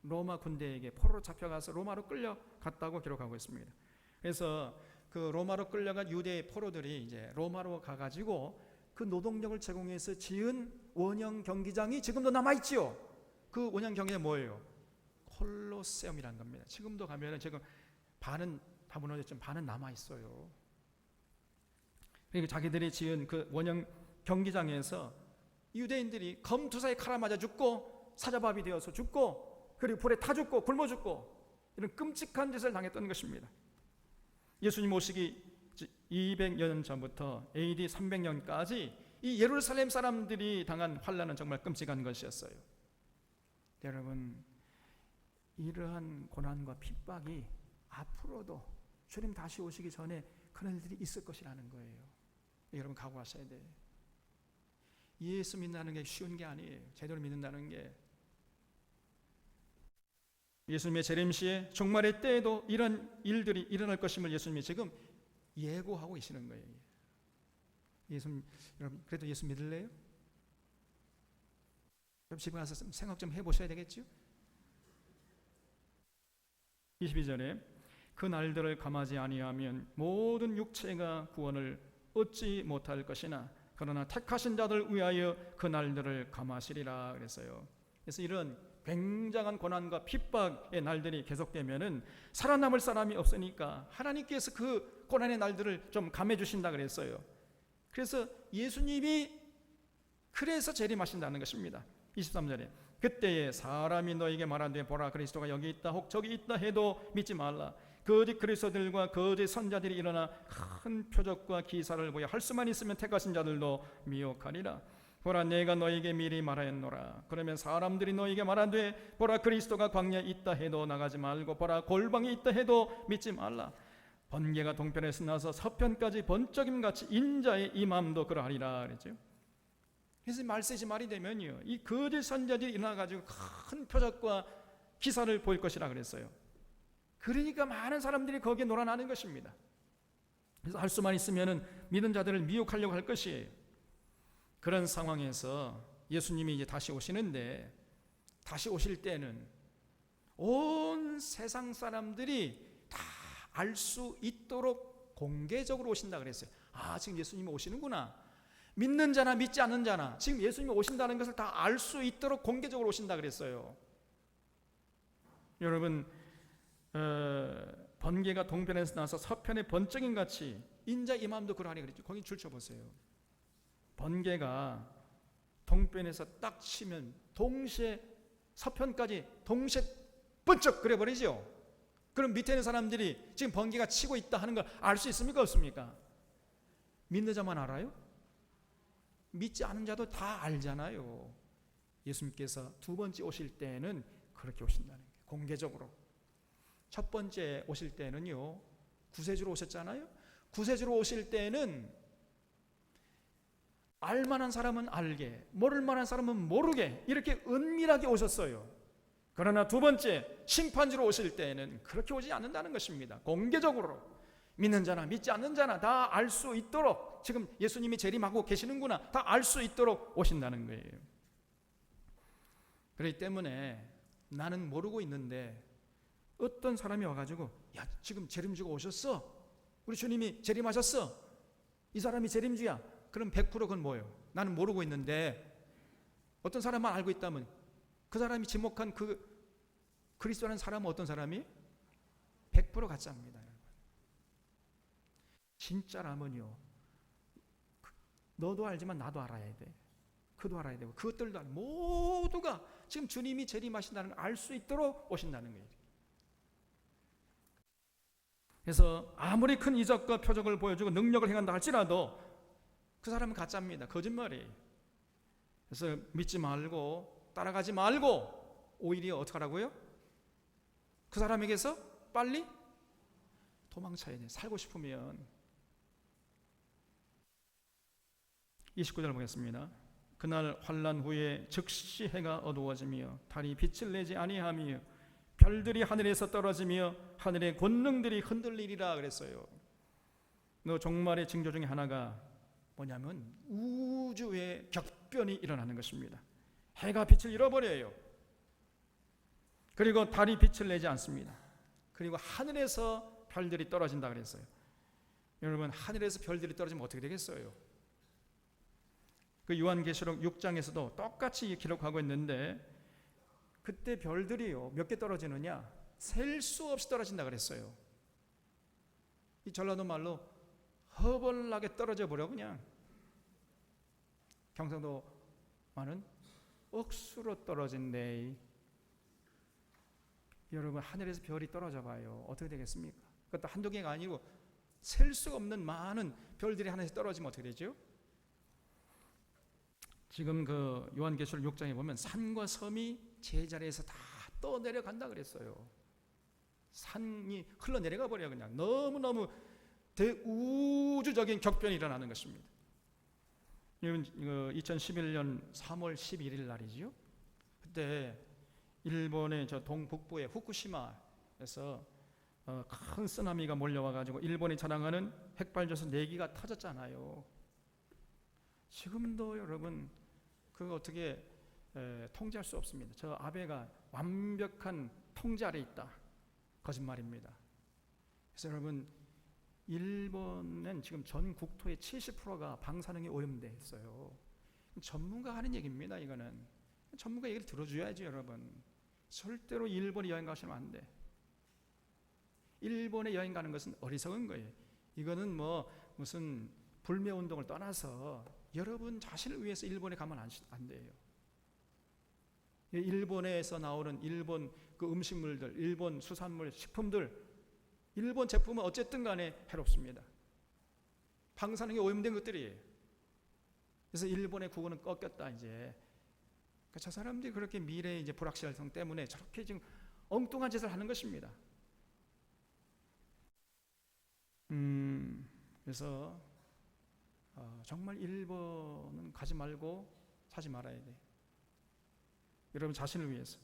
로마 군대에게 포로로 잡혀가서 로마로 끌려갔다고 기록하고 있습니다. 그래서 그 로마로 끌려간 유대의 포로들이 이제 로마로 가가지고 그 노동력을 제공해서 지은 원형 경기장이 지금도 남아있지요. 그 원형 경기장이 뭐예요? 콜로세움이라는 겁니다. 지금도 가면은 지금 반은 다 무너졌지만 반은 남아있어요. 그리고 자기들이 지은 그 원형 경기장에서 유대인들이 검투사에 칼아 맞아 죽고 사자밥이 되어서 죽고 그리고 불에 타 죽고 굶어 죽고 이런 끔찍한 짓을 당했던 것입니다. 예수님 오시기 200여 년 전부터 AD 300년까지 이 예루살렘 사람들이 당한 환난은 정말 끔찍한 것이었어요. 여러분, 이러한 고난과 핍박이 앞으로도 주님 다시 오시기 전에 그런 일들이 있을 것이라는 거예요. 여러분 각오하셔야 돼요. 예수 믿는다는 게 쉬운 게 아니에요. 제대로 믿는다는 게. 예수님의 재림시에 종말의 때에도 이런 일들이 일어날 것임을 예수님이 지금 예고하고 계시는 거예요. 예수님, 여러분 그래도 예수 믿을래요? 집에 가서 생각 좀 해보셔야 되겠죠. 22절에 그 날들을 감하지 아니하면 모든 육체가 구원을 얻지 못할 것이나 그러나 택하신 자들 위하여 그 날들을 감하시리라 그랬어요. 그래서 이런 굉장한 고난과 핍박의 날들이 계속되면은 살아남을 사람이 없으니까 하나님께서 그 고난의 날들을 좀 감해 주신다 그랬어요. 그래서 예수님이 그래서 재림하신다는 것입니다. 23절에 그때에 사람이 너에게 말하되 보라 그리스도가 여기 있다 혹 저기 있다 해도 믿지 말라. 거짓 그리스도들과 거짓 선자들이 일어나 큰 표적과 기사를 보여 할 수만 있으면 택하신 자들도 미혹하리라. 보라 내가 너에게 미리 말하였노라. 그러면 사람들이 너에게 말하되 보라 그리스도가 광야에 있다 해도 나가지 말고 보라 골방에 있다 해도 믿지 말라. 번개가 동편에서 나서 서편까지 번쩍임같이 인자의 임함도 그러하리라 그랬죠. 그래서 말세지 말이 되면요 이 거짓 선자들이 일어나가지고 큰 표적과 기사를 보일 것이라 그랬어요. 그러니까 많은 사람들이 거기에 놀아나는 것입니다. 그래서 할 수만 있으면은 믿은 자들을 미혹하려고 할 것이에요. 그런 상황에서 예수님이 이제 다시 오시는데 다시 오실 때는 온 세상 사람들이 다 알 수 있도록 공개적으로 오신다 그랬어요. 아 지금 예수님이 오시는구나. 믿는 자나 믿지 않는 자나 지금 예수님이 오신다는 것을 다 알 수 있도록 공개적으로 오신다 그랬어요. 여러분 번개가 동편에서 나서 서편의 번쩍임 같이 인자 임함도 그러하니 그랬죠. 거기 줄쳐보세요. 번개가 동편에서 딱 치면 동시에 서편까지 동시에 번쩍 그래버리죠. 그럼 밑에 있는 사람들이 지금 번개가 치고 있다 하는 걸 알 수 있습니까 없습니까? 믿는 자만 알아요? 믿지 않은 자도 다 알잖아요. 예수님께서 두 번째 오실 때는 그렇게 오신다는 거예요. 공개적으로. 첫 번째 오실 때는요 구세주로 오셨잖아요. 구세주로 오실 때는 알만한 사람은 알게 모를 만한 사람은 모르게 이렇게 은밀하게 오셨어요. 그러나 두 번째 심판주로 오실 때는 그렇게 오지 않는다는 것입니다. 공개적으로 믿는 자나 믿지 않는 자나 다 알 수 있도록 지금 예수님이 재림하고 계시는구나 다 알 수 있도록 오신다는 거예요. 그렇기 때문에 나는 모르고 있는데 어떤 사람이 와가지고 야 지금 재림주가 오셨어 우리 주님이 재림하셨어 이 사람이 재림주야 그럼 100% 그건 뭐예요? 나는 모르고 있는데 어떤 사람만 알고 있다면 그 사람이 지목한 그 그리스도라는 사람은 어떤 사람이? 100% 가짜입니다. 진짜라면요 너도 알지만 나도 알아야 돼. 그도 알아야 되고 그것들도 모두가 지금 주님이 재림하신다는 걸 알 수 있도록 오신다는 거예요. 그래서 아무리 큰 이적과 표적을 보여주고 능력을 행한다 할지라도 그 사람은 가짜입니다. 거짓말이에요. 그래서 믿지 말고 따라가지 말고 오히려 어떻게 하라고요? 그 사람에게서 빨리 도망쳐야 돼. 살고 싶으면. 29절 보겠습니다. 그날 환난 후에 즉시 해가 어두워지며 달이 빛을 내지 아니하며 별들이 하늘에서 떨어지며 하늘의 권능들이 흔들리리라 그랬어요. 너 종말의 징조 중에 하나가 뭐냐면 우주의 격변이 일어나는 것입니다. 해가 빛을 잃어버려요. 그리고 달이 빛을 내지 않습니다. 그리고 하늘에서 별들이 떨어진다 그랬어요. 여러분 하늘에서 별들이 떨어지면 어떻게 되겠어요? 그 요한계시록 6장에서도 똑같이 기록하고 있는데 그때 별들이요 몇 개 떨어지느냐 셀 수 없이 떨어진다 그랬어요. 이 전라도 말로 허벌나게 떨어져 버려 그냥. 경상도 말은 억수로 떨어진대. 여러분 하늘에서 별이 떨어져 봐요. 어떻게 되겠습니까? 그것도 한두 개가 아니고 셀 수가 없는 많은 별들이 하늘에서 떨어지면 어떻게 되죠? 지금 그 요한계시록 6장에 보면 산과 섬이 제자리에서 다 떠내려간다 그랬어요. 산이 흘러내려가 버려 그냥. 너무너무 대우주적인 격변이 일어나는 것입니다. 이건 2011년 3월 11일 날이죠. 그때 일본의 저 동북부의 후쿠시마에서 큰 쓰나미가 몰려와가지고 일본이 자랑하는 핵발전소 4기가 터졌잖아요. 지금도 여러분 그 어떻게 통제할 수 없습니다. 저 아베가 완벽한 통제 아래 있다. 거짓말입니다. 그래서 여러분, 일본은 지금 전 국토의 70%가 방사능에 오염돼 있어요. 전문가 하는 얘기입니다. 이거는 전문가 얘기를 들어줘야죠. 여러분, 절대로 일본에 여행 가시면 안 돼. 일본에 여행 가는 것은 어리석은 거예요. 이거는 뭐 무슨 불매운동을 떠나서 여러분 자신을 위해서 일본에 가면 안 돼요. 일본에서 나오는 일본 그 음식물들, 일본 수산물, 식품들, 일본 제품은 어쨌든 간에 해롭습니다. 방사능에 오염된 것들이에요. 그래서 일본의 국어는 꺾였다 이제. 그러니까 저 사람들이 그렇게 미래의 이제 불확실성 때문에 저렇게 지금 엉뚱한 짓을 하는 것입니다. 그래서 정말 일본은 가지 말고 사지 말아야 돼. 여러분 자신을 위해서.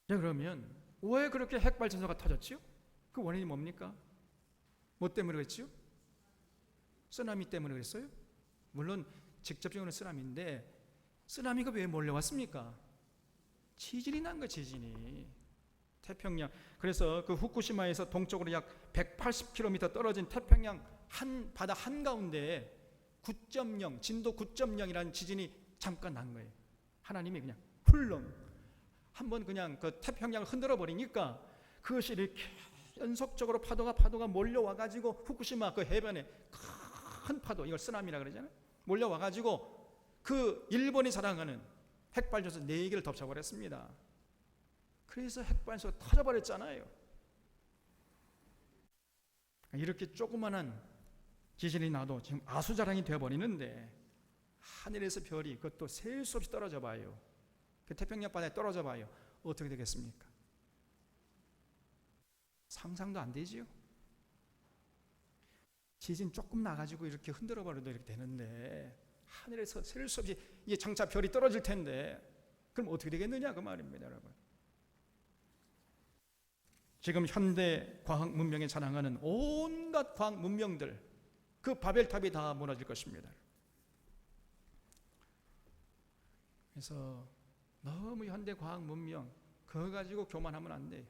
자, 그러면 왜 그렇게 핵발전소가 터졌지요? 그 원인이 뭡니까? 뭐 때문에 그랬지요? 쓰나미 때문에 그랬어요? 물론 직접적으로 쓰나미인데, 쓰나미가 왜 몰려왔습니까? 지진이 난 거예요. 지진이 태평양. 그래서 그 후쿠시마에서 동쪽으로 약 180km 떨어진 태평양 바다 한가운데에 9.0 진도 9.0이라는 지진이 잠깐 난 거예요. 하나님이 그냥 훌렁 한번 그냥 그 태평양을 흔들어 버리니까 그것이 이렇게 연속적으로 파도가 몰려와 가지고 후쿠시마 그 해변에 큰 파도, 이걸 쓰나미라 그러잖아요. 몰려와 가지고 그 일본이 자랑하는 핵발전소 4개를 덮쳐버렸습니다. 그래서 핵발전소가 터져버렸잖아요. 이렇게 조그만한 지진이 나도 지금 아수자랑이 되어버리는데, 하늘에서 별이 그것도 셀 수 없이 떨어져 봐요. 그 태평양 바다에 떨어져 봐요. 어떻게 되겠습니까? 상상도 안 되지요. 지진 조금 나가지고 이렇게 흔들어 버려도 이렇게 되는데, 하늘에서 셀 수 없이 이게 장차 별이 떨어질 텐데, 그럼 어떻게 되겠느냐 그 말입니다, 여러분. 지금 현대 과학 문명에 자랑하는 온갖 과학 문명들, 그 바벨탑이 다 무너질 것입니다. 그래서 너무 현대 과학 문명 그거 가지고 교만하면 안 돼요.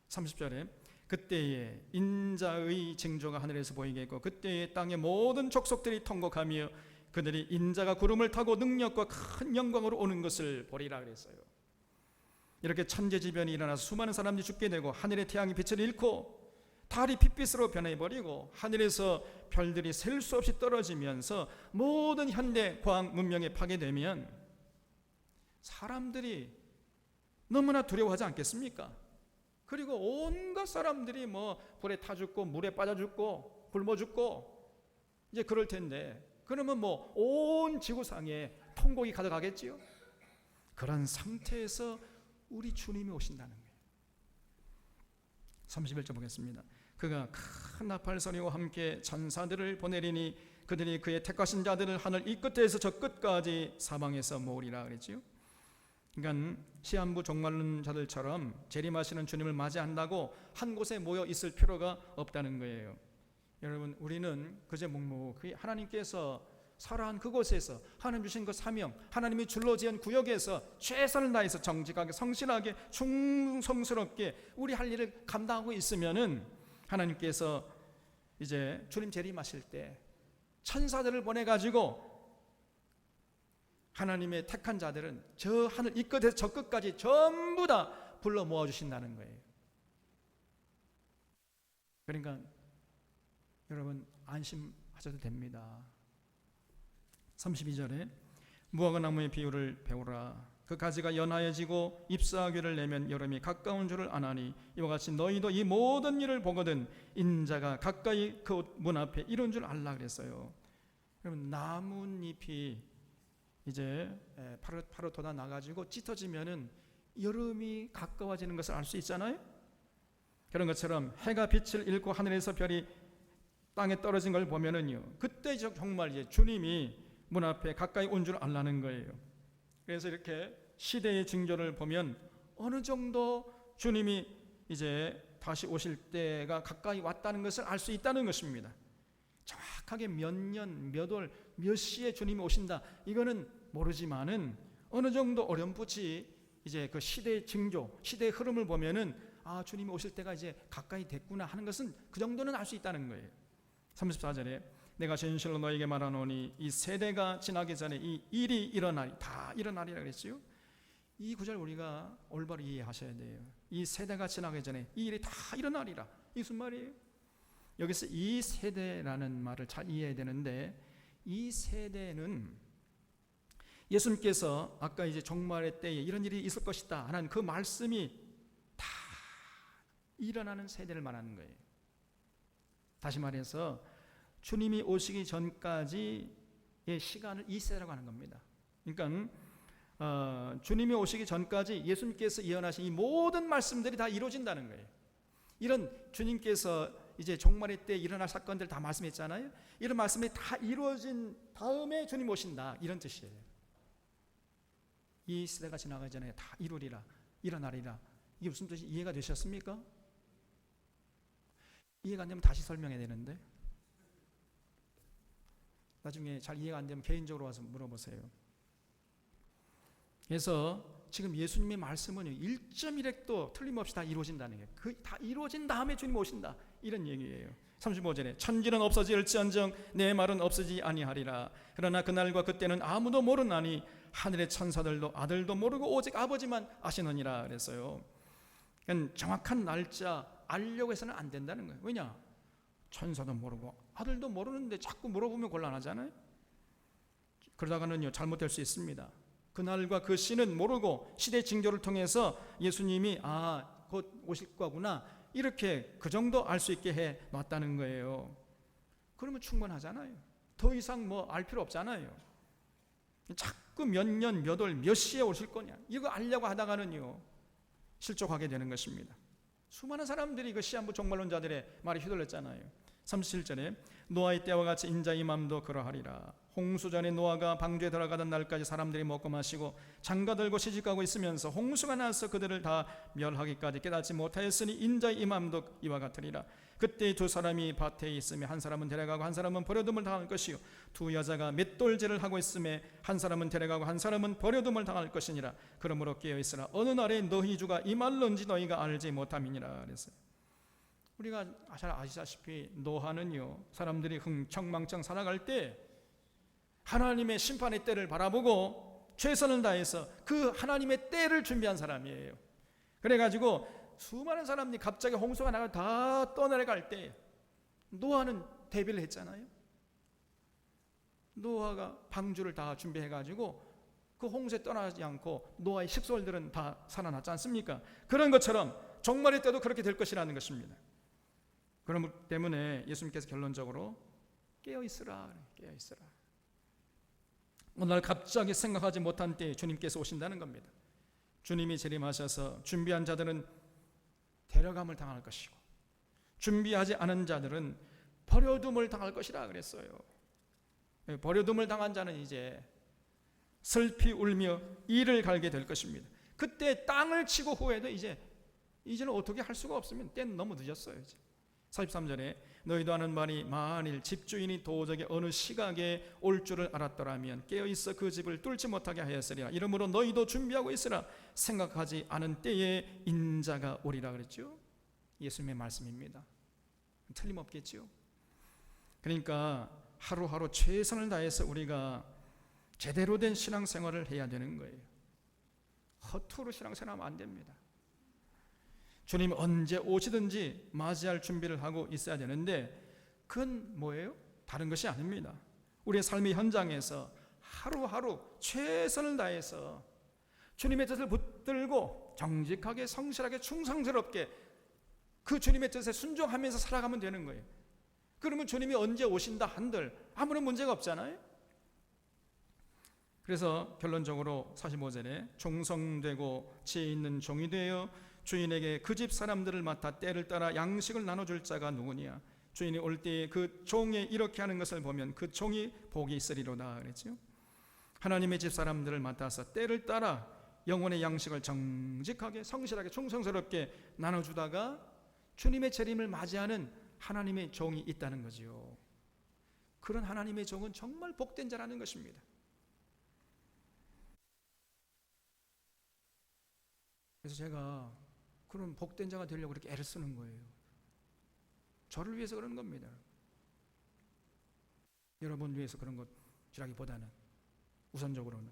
30절에 그때에 인자의 징조가 하늘에서 보이겠고 그때에 땅의 모든 족속들이 통곡하며 그들이 인자가 구름을 타고 능력과 큰 영광으로 오는 것을 보리라 그랬어요. 이렇게 천재지변이 일어나서 수많은 사람들이 죽게 되고 하늘의 태양이 빛을 잃고 달이 핏빛으로 변해버리고 하늘에서 별들이 셀 수 없이 떨어지면서 모든 현대 과학 문명에 파괴되면 사람들이 너무나 두려워하지 않겠습니까? 그리고 온갖 사람들이 뭐 불에 타 죽고 물에 빠져 죽고 굶어 죽고 이제 그럴 텐데, 그러면 뭐 온 지구상에 통곡이 가득하겠지요. 그런 상태에서 우리 주님이 오신다는 거예요. 31절 보겠습니다. 그가 큰 나팔 소리와 함께 천사들을 보내리니 그들이 그의 택하신 자들을 하늘 이 끝에서 저 끝까지 사방에서 모으리라 그랬지요. 그러니까 시한부 종말론 자들처럼 재림하시는 주님을 맞이한다고 한 곳에 모여 있을 필요가 없다는 거예요. 여러분, 우리는 그저 묵묵히 하나님께서 살아한 그곳에서 하나님 주신 그 사명, 하나님이 줄로 지은 구역에서 최선을 다해서 정직하게 성실하게 충성스럽게 우리 할 일을 감당하고 있으면은 하나님께서 이제 주님 재림하실 때 천사들을 보내가지고 하나님의 택한 자들은 저 하늘 이 끝에서 저 끝까지 전부 다 불러 모아주신다는 거예요. 그러니까 여러분 안심하셔도 됩니다. 32절에 무화과 나무의 비유를 배우라. 그 가지가 연하여지고 잎사귀를 내면 여름이 가까운 줄을 아나니 이와 같이 너희도 이 모든 일을 보거든 인자가 가까이 그 문 앞에 이른 줄 알라 그랬어요. 여러분, 나뭇잎이 이제 파릇파릇 돋아 나가지고 찢어지면은 여름이 가까워지는 것을 알 수 있잖아요. 그런 것처럼 해가 빛을 잃고 하늘에서 별이 땅에 떨어진 걸 보면은요, 그때 정말 이제 주님이 문 앞에 가까이 온 줄 알라는 거예요. 그래서 이렇게 시대의 징조를 보면 어느 정도 주님이 이제 다시 오실 때가 가까이 왔다는 것을 알 수 있다는 것입니다. 정확하게 몇 년, 몇 월, 몇 시에 주님이 오신다, 이거는 모르지만은 어느 정도 어렴풋이 이제 그 시대의 징조, 시대의 흐름을 보면은 아, 주님이 오실 때가 이제 가까이 됐구나 하는 것은 그 정도는 알 수 있다는 거예요. 34절에 내가 진실로 너에게 말하노니 이 세대가 지나기 전에 이 일이 일어나리, 다 일어나리라 그랬지요. 이 구절 우리가 올바로 이해하셔야 돼요. 이 세대가 지나기 전에 이 일이 다 일어나리라. 이게 무슨 말이에요? 여기서 이 세대라는 말을 잘 이해해야 되는데, 이 세대는 예수님께서 아까 이제 종말의 때에 이런 일이 있을 것이다 하는 그 말씀이 다 일어나는 세대를 말하는 거예요. 다시 말해서 주님이 오시기 전까지의 시간을 이 세대라고 하는 겁니다. 그러니까 주님이 오시기 전까지 예수님께서 예언하신 이 모든 말씀들이 다 이루어진다는 거예요. 이런 주님께서 이제 종말의 때 일어날 사건들 다 말씀했잖아요. 이런 말씀이 다 이루어진 다음에 주님 오신다, 이런 뜻이에요. 이 시대가 지나가기 전에 다 이루리라, 일어나리라. 이게 무슨 뜻이 이해가 되셨습니까? 이해가 안 되면 다시 설명해야 되는데, 나중에 잘 이해가 안 되면 개인적으로 와서 물어보세요. 그래서 지금 예수님의 말씀은 1.1획도 틀림없이 다 이루어진다는 게, 그 다 이루어진 다음에 주님 오신다, 이런 얘기예요. 35절에 천지는 없어질지언정 내 말은 없어지지 아니하리라. 그러나 그날과 그때는 아무도 모르나니 하늘의 천사들도 아들도 모르고 오직 아버지만 아시느니라 그랬어요. 그러니까 정확한 날짜 알려고 해서는 안 된다는 거예요. 왜냐? 천사도 모르고 아들도 모르는데 자꾸 물어보면 곤란하잖아요. 그러다가는요 잘못될 수 있습니다. 그날과 그 시는 모르고 시대 징조를 통해서 예수님이 곧 오실 거구나, 이렇게 그 정도 알 수 있게 해 놨다는 거예요. 그러면 충분하잖아요. 더 이상 뭐 알 필요 없잖아요. 자꾸 몇 년, 몇 월, 몇 시에 오실 거냐, 이거 알려고 하다가는요 실족하게 되는 것입니다. 수많은 사람들이 그 시한부 종말론자들의 말에 휘둘렸잖아요. 37절에 노아의 때와 같이 인자의 맘도 그러하리라. 홍수 전에 노아가 방주에 들어가던 날까지 사람들이 먹고 마시고 장가들고 시집가고 있으면서 홍수가 나서 그들을 다 멸하기까지 깨닫지 못하였으니 인자의 임함도 이와 같으리라. 그때 두 사람이 밭에 있으며 한 사람은 데려가고 한 사람은 버려둠을 당할 것이요 두 여자가 맷돌질을 하고 있음에 한 사람은 데려가고 한 사람은 버려둠을 당할 것이니라. 그러므로 깨어있으라. 어느 날에 너희 주가 임할런지 너희가 알지 못함이니라 그랬어요. 우리가 잘 아시다시피 노아는요 사람들이 흥청망청 살아갈 때 하나님의 심판의 때를 바라보고 최선을 다해서 그 하나님의 때를 준비한 사람이에요. 그래가지고 수많은 사람들이 갑자기 홍수가 나가 다 떠내려갈 때 노아는 대비를 했잖아요. 노아가 방주를 다 준비해가지고 그 홍수에 떠나지 않고 노아의 식솔들은 다 살아났지 않습니까? 그런 것처럼 종말의 때도 그렇게 될 것이라는 것입니다. 그렇기 때문에 예수님께서 결론적으로 깨어있으라, 깨어있으라. 오늘 갑자기 생각하지 못한 때에 주님께서 오신다는 겁니다. 주님이 재림하셔서 준비한 자들은 데려감을 당할 것이고 준비하지 않은 자들은 버려둠을 당할 것이라 그랬어요. 버려둠을 당한 자는 이제 슬피 울며 이를 갈게 될 것입니다. 그때 땅을 치고 후회도 이제는 어떻게 할 수가 없으면 때는 너무 늦었어요. 이제. 43절에 너희도 하는 말이 만일 집주인이 도적의 어느 시각에 올 줄을 알았더라면 깨어있어 그 집을 뚫지 못하게 하였으리라. 이러므로 너희도 준비하고 있으라. 생각하지 않은 때에 인자가 오리라 그랬죠. 예수님의 말씀입니다. 틀림없겠죠. 그러니까 하루하루 최선을 다해서 우리가 제대로 된 신앙생활을 해야 되는 거예요. 허투루 신앙생활하면 안 됩니다. 주님 언제 오시든지 맞이할 준비를 하고 있어야 되는데 그건 뭐예요? 다른 것이 아닙니다. 우리의 삶의 현장에서 하루하루 최선을 다해서 주님의 뜻을 붙들고 정직하게 성실하게 충성스럽게 그 주님의 뜻에 순종하면서 살아가면 되는 거예요. 그러면 주님이 언제 오신다 한들 아무런 문제가 없잖아요. 그래서 결론적으로 45절에 충성되고 지혜 있는 종이 되어 주인에게 그 집 사람들을 맡아 때를 따라 양식을 나눠줄 자가 누구냐. 주인이 올 때에 그 종이 이렇게 하는 것을 보면 그 종이 복이 있으리로다 그랬죠. 하나님의 집 사람들을 맡아서 때를 따라 영혼의 양식을 정직하게 성실하게 충성스럽게 나눠주다가 주님의 재림을 맞이하는 하나님의 종이 있다는 거죠. 그런 하나님의 종은 정말 복된 자라는 것입니다. 그래서 제가 그런 복된 자가 되려고 그렇게 애를 쓰는 거예요. 저를 위해서 그러는 겁니다. 여러분 위해서 그런 것이라기보다는 우선적으로는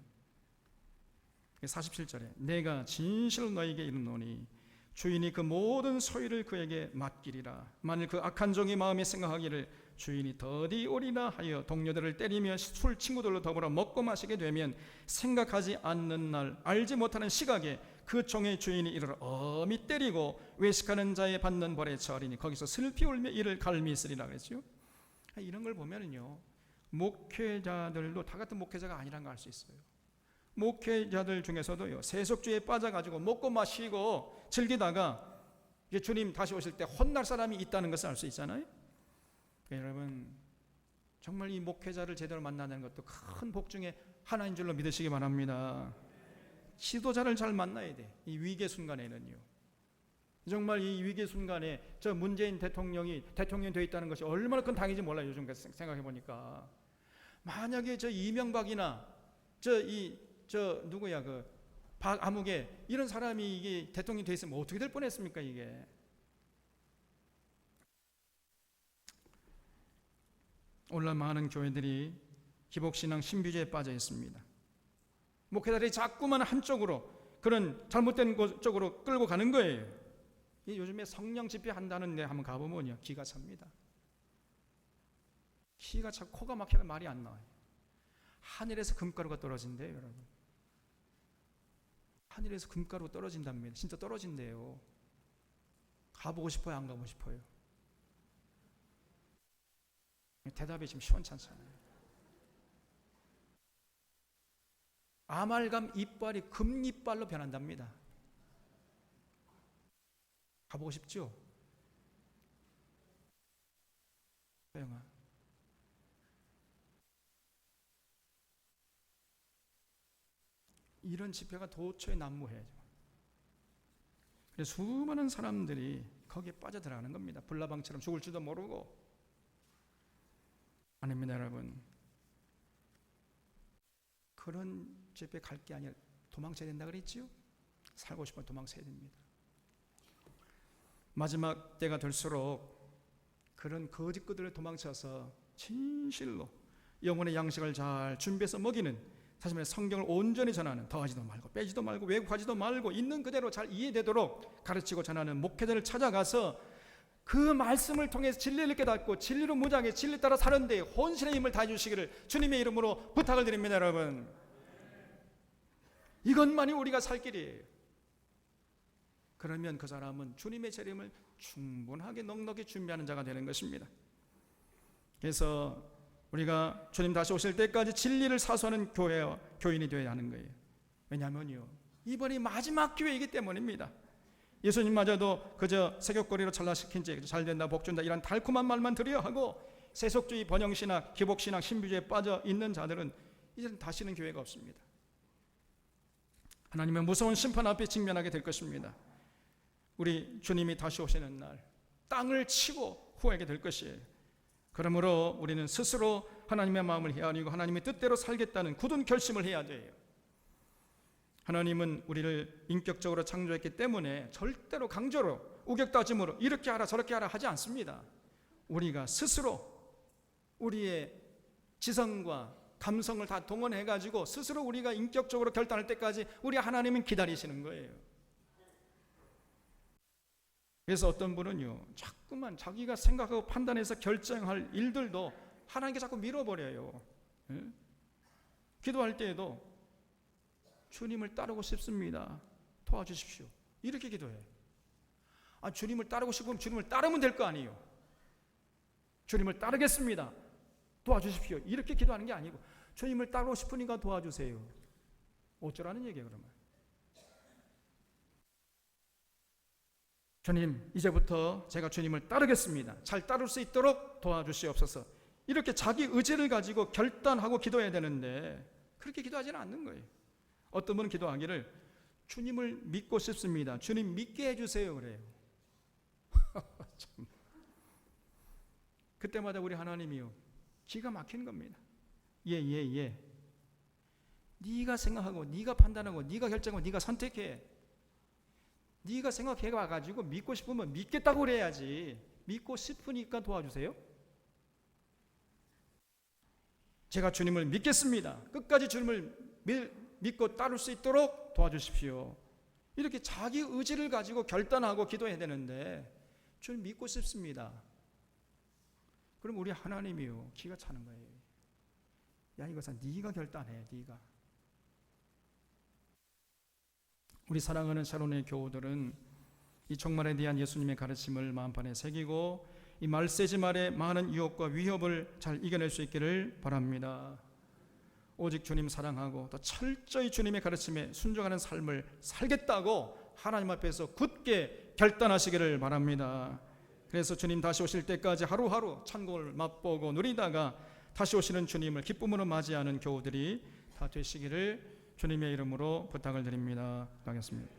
47절에 내가 진실로 너에게 이르노니 주인이 그 모든 소유를 그에게 맡기리라. 만일 그 악한 종이 마음에 생각하기를 주인이 더디 오리라 하여 동료들을 때리며 술 친구들로 더불어 먹고 마시게 되면 생각하지 않는 날 알지 못하는 시각에 그 종의 주인이 이르러 엄히 때리고 외식하는 자의 받는 벌에 처하리니 거기서 슬피 울며 이를 갈미쓰리라 그랬죠. 이런 걸 보면은요, 목회자들도 다 같은 목회자가 아니라는 걸 알 수 있어요. 목회자들 중에서도요, 세속주의에 빠져가지고 먹고 마시고 즐기다가 이제 주님 다시 오실 때 혼날 사람이 있다는 것을 알 수 있잖아요. 그러니까 여러분 정말 이 목회자를 제대로 만나는 것도 큰 복 중에 하나인 줄로 믿으시기 바랍니다. 지도자를 잘 만나야 돼. 이 위기의 순간에는요. 정말 이 위기의 순간에 저 문재인 대통령이 되어 있다는 것이 얼마나 큰 당인지 몰라요. 요즘 생각해 보니까 만약에 저 이명박이나 누구야 그 박아무개 이런 사람이 이게 대통령이 돼 있으면 어떻게 될 뻔했습니까 이게. 오늘날 많은 교회들이 기복신앙 신비주의에 빠져 있습니다. 목회자들이 자꾸만 한쪽으로 그런 잘못된 쪽으로 끌고 가는 거예요. 요즘에 성령 집회 한다는 데 한번 가보면요 기가 찹니다. 기가 차 코가 막혀서 말이 안 나와요. 하늘에서 금가루가 떨어진대요 여러분. 하늘에서 금가루 떨어진답니다. 진짜 떨어진대요. 가보고 싶어요 안 가보고 싶어요? 대답이 지금 시원찮잖아요. 아말감 이빨이 금이빨로 변한답니다. 가보고 싶죠? 소영아, 이런 집회가 도처에 난무해야죠. 그래서 수많은 사람들이 거기에 빠져들어가는 겁니다. 불나방처럼 죽을 줄도 모르고. 아닙니다 여러분. 그런 집에 갈 게 아니라 도망쳐야 된다 그랬지요? 살고 싶으면 도망쳐야 됩니다. 마지막 때가 될수록 그런 거짓것들을 도망쳐서 진실로 영혼의 양식을 잘 준비해서 먹이는, 다시 말해 성경을 온전히 전하는, 더하지도 말고 빼지도 말고 왜곡하지도 말고 있는 그대로 잘 이해되도록 가르치고 전하는 목회자를 찾아가서 그 말씀을 통해서 진리를 깨닫고 진리로 무장해 진리 따라 사는 데 혼신의 힘을 다해 주시기를 주님의 이름으로 부탁을 드립니다 여러분. 이것만이 우리가 살 길이에요. 그러면 그 사람은 주님의 재림을 충분하게 넉넉히 준비하는 자가 되는 것입니다. 그래서 우리가 주님 다시 오실 때까지 진리를 사수하는 교회와 교인이 되어야 하는 거예요. 왜냐하면요 이번이 마지막 기회이기 때문입니다. 예수님마저도 그저 세격거리로 찰나시킨 지 잘된다 복준다 이런 달콤한 말만 들어야 하고 세속주의 번영신학 기복신학 신비주의에 빠져 있는 자들은 이제는 다시는 교회가 없습니다. 하나님의 무서운 심판 앞에 직면하게 될 것입니다. 우리 주님이 다시 오시는 날 땅을 치고 후회하게 될 것이에요. 그러므로 우리는 스스로 하나님의 마음을 헤아리고 하나님의 뜻대로 살겠다는 굳은 결심을 해야 돼요. 하나님은 우리를 인격적으로 창조했기 때문에 절대로 강조로 우격다짐으로 이렇게 하라 저렇게 하라 하지 않습니다. 우리가 스스로 우리의 지성과 감성을 다 동원해가지고 스스로 우리가 인격적으로 결단할 때까지 우리 하나님은 기다리시는 거예요. 그래서 어떤 분은요 자꾸만 자기가 생각하고 판단해서 결정할 일들도 하나님께 자꾸 밀어버려요. 기도할 때에도 주님을 따르고 싶습니다. 도와주십시오. 이렇게 기도해. 주님을 따르고 싶으면 주님을 따르면 될 거 아니에요. 주님을 따르겠습니다. 도와주십시오. 이렇게 기도하는 게 아니고 주님을 따르고 싶으니까 도와주세요. 어쩌라는 얘기예요 그러면. 주님 이제부터 제가 주님을 따르겠습니다. 잘 따를 수 있도록 도와주시옵소서. 이렇게 자기 의지를 가지고 결단하고 기도해야 되는데 그렇게 기도하지는 않는 거예요. 어떤 분은 기도하기를 주님을 믿고 싶습니다. 주님 믿게 해주세요 그래요. 참. 그때마다 우리 하나님이요 기가 막히는 겁니다. 예. 네가 생각하고 네가 판단하고 네가 결정하고 네가 선택해. 네가 생각해 와가지고 믿고 싶으면 믿겠다고 그래야지. 믿고 싶으니까 도와주세요. 제가 주님을 믿겠습니다. 끝까지 주님을 믿고 따를 수 있도록 도와주십시오. 이렇게 자기 의지를 가지고 결단하고 기도해야 되는데 주님 믿고 싶습니다. 그럼 우리 하나님이요 기가 차는 거예요. 야 이것은 네가 결단해. 네가. 우리 사랑하는 샤론의 교우들은 이 종말에 대한 예수님의 가르침을 마음판에 새기고 이 말세지 말의 많은 유혹과 위협을 잘 이겨낼 수 있기를 바랍니다. 오직 주님 사랑하고 또 철저히 주님의 가르침에 순종하는 삶을 살겠다고 하나님 앞에서 굳게 결단하시기를 바랍니다. 그래서 주님 다시 오실 때까지 하루하루 천국을 맛보고 누리다가 다시 오시는 주님을 기쁨으로 맞이하는 교우들이 다 되시기를 주님의 이름으로 부탁을 드립니다. 하겠습니다.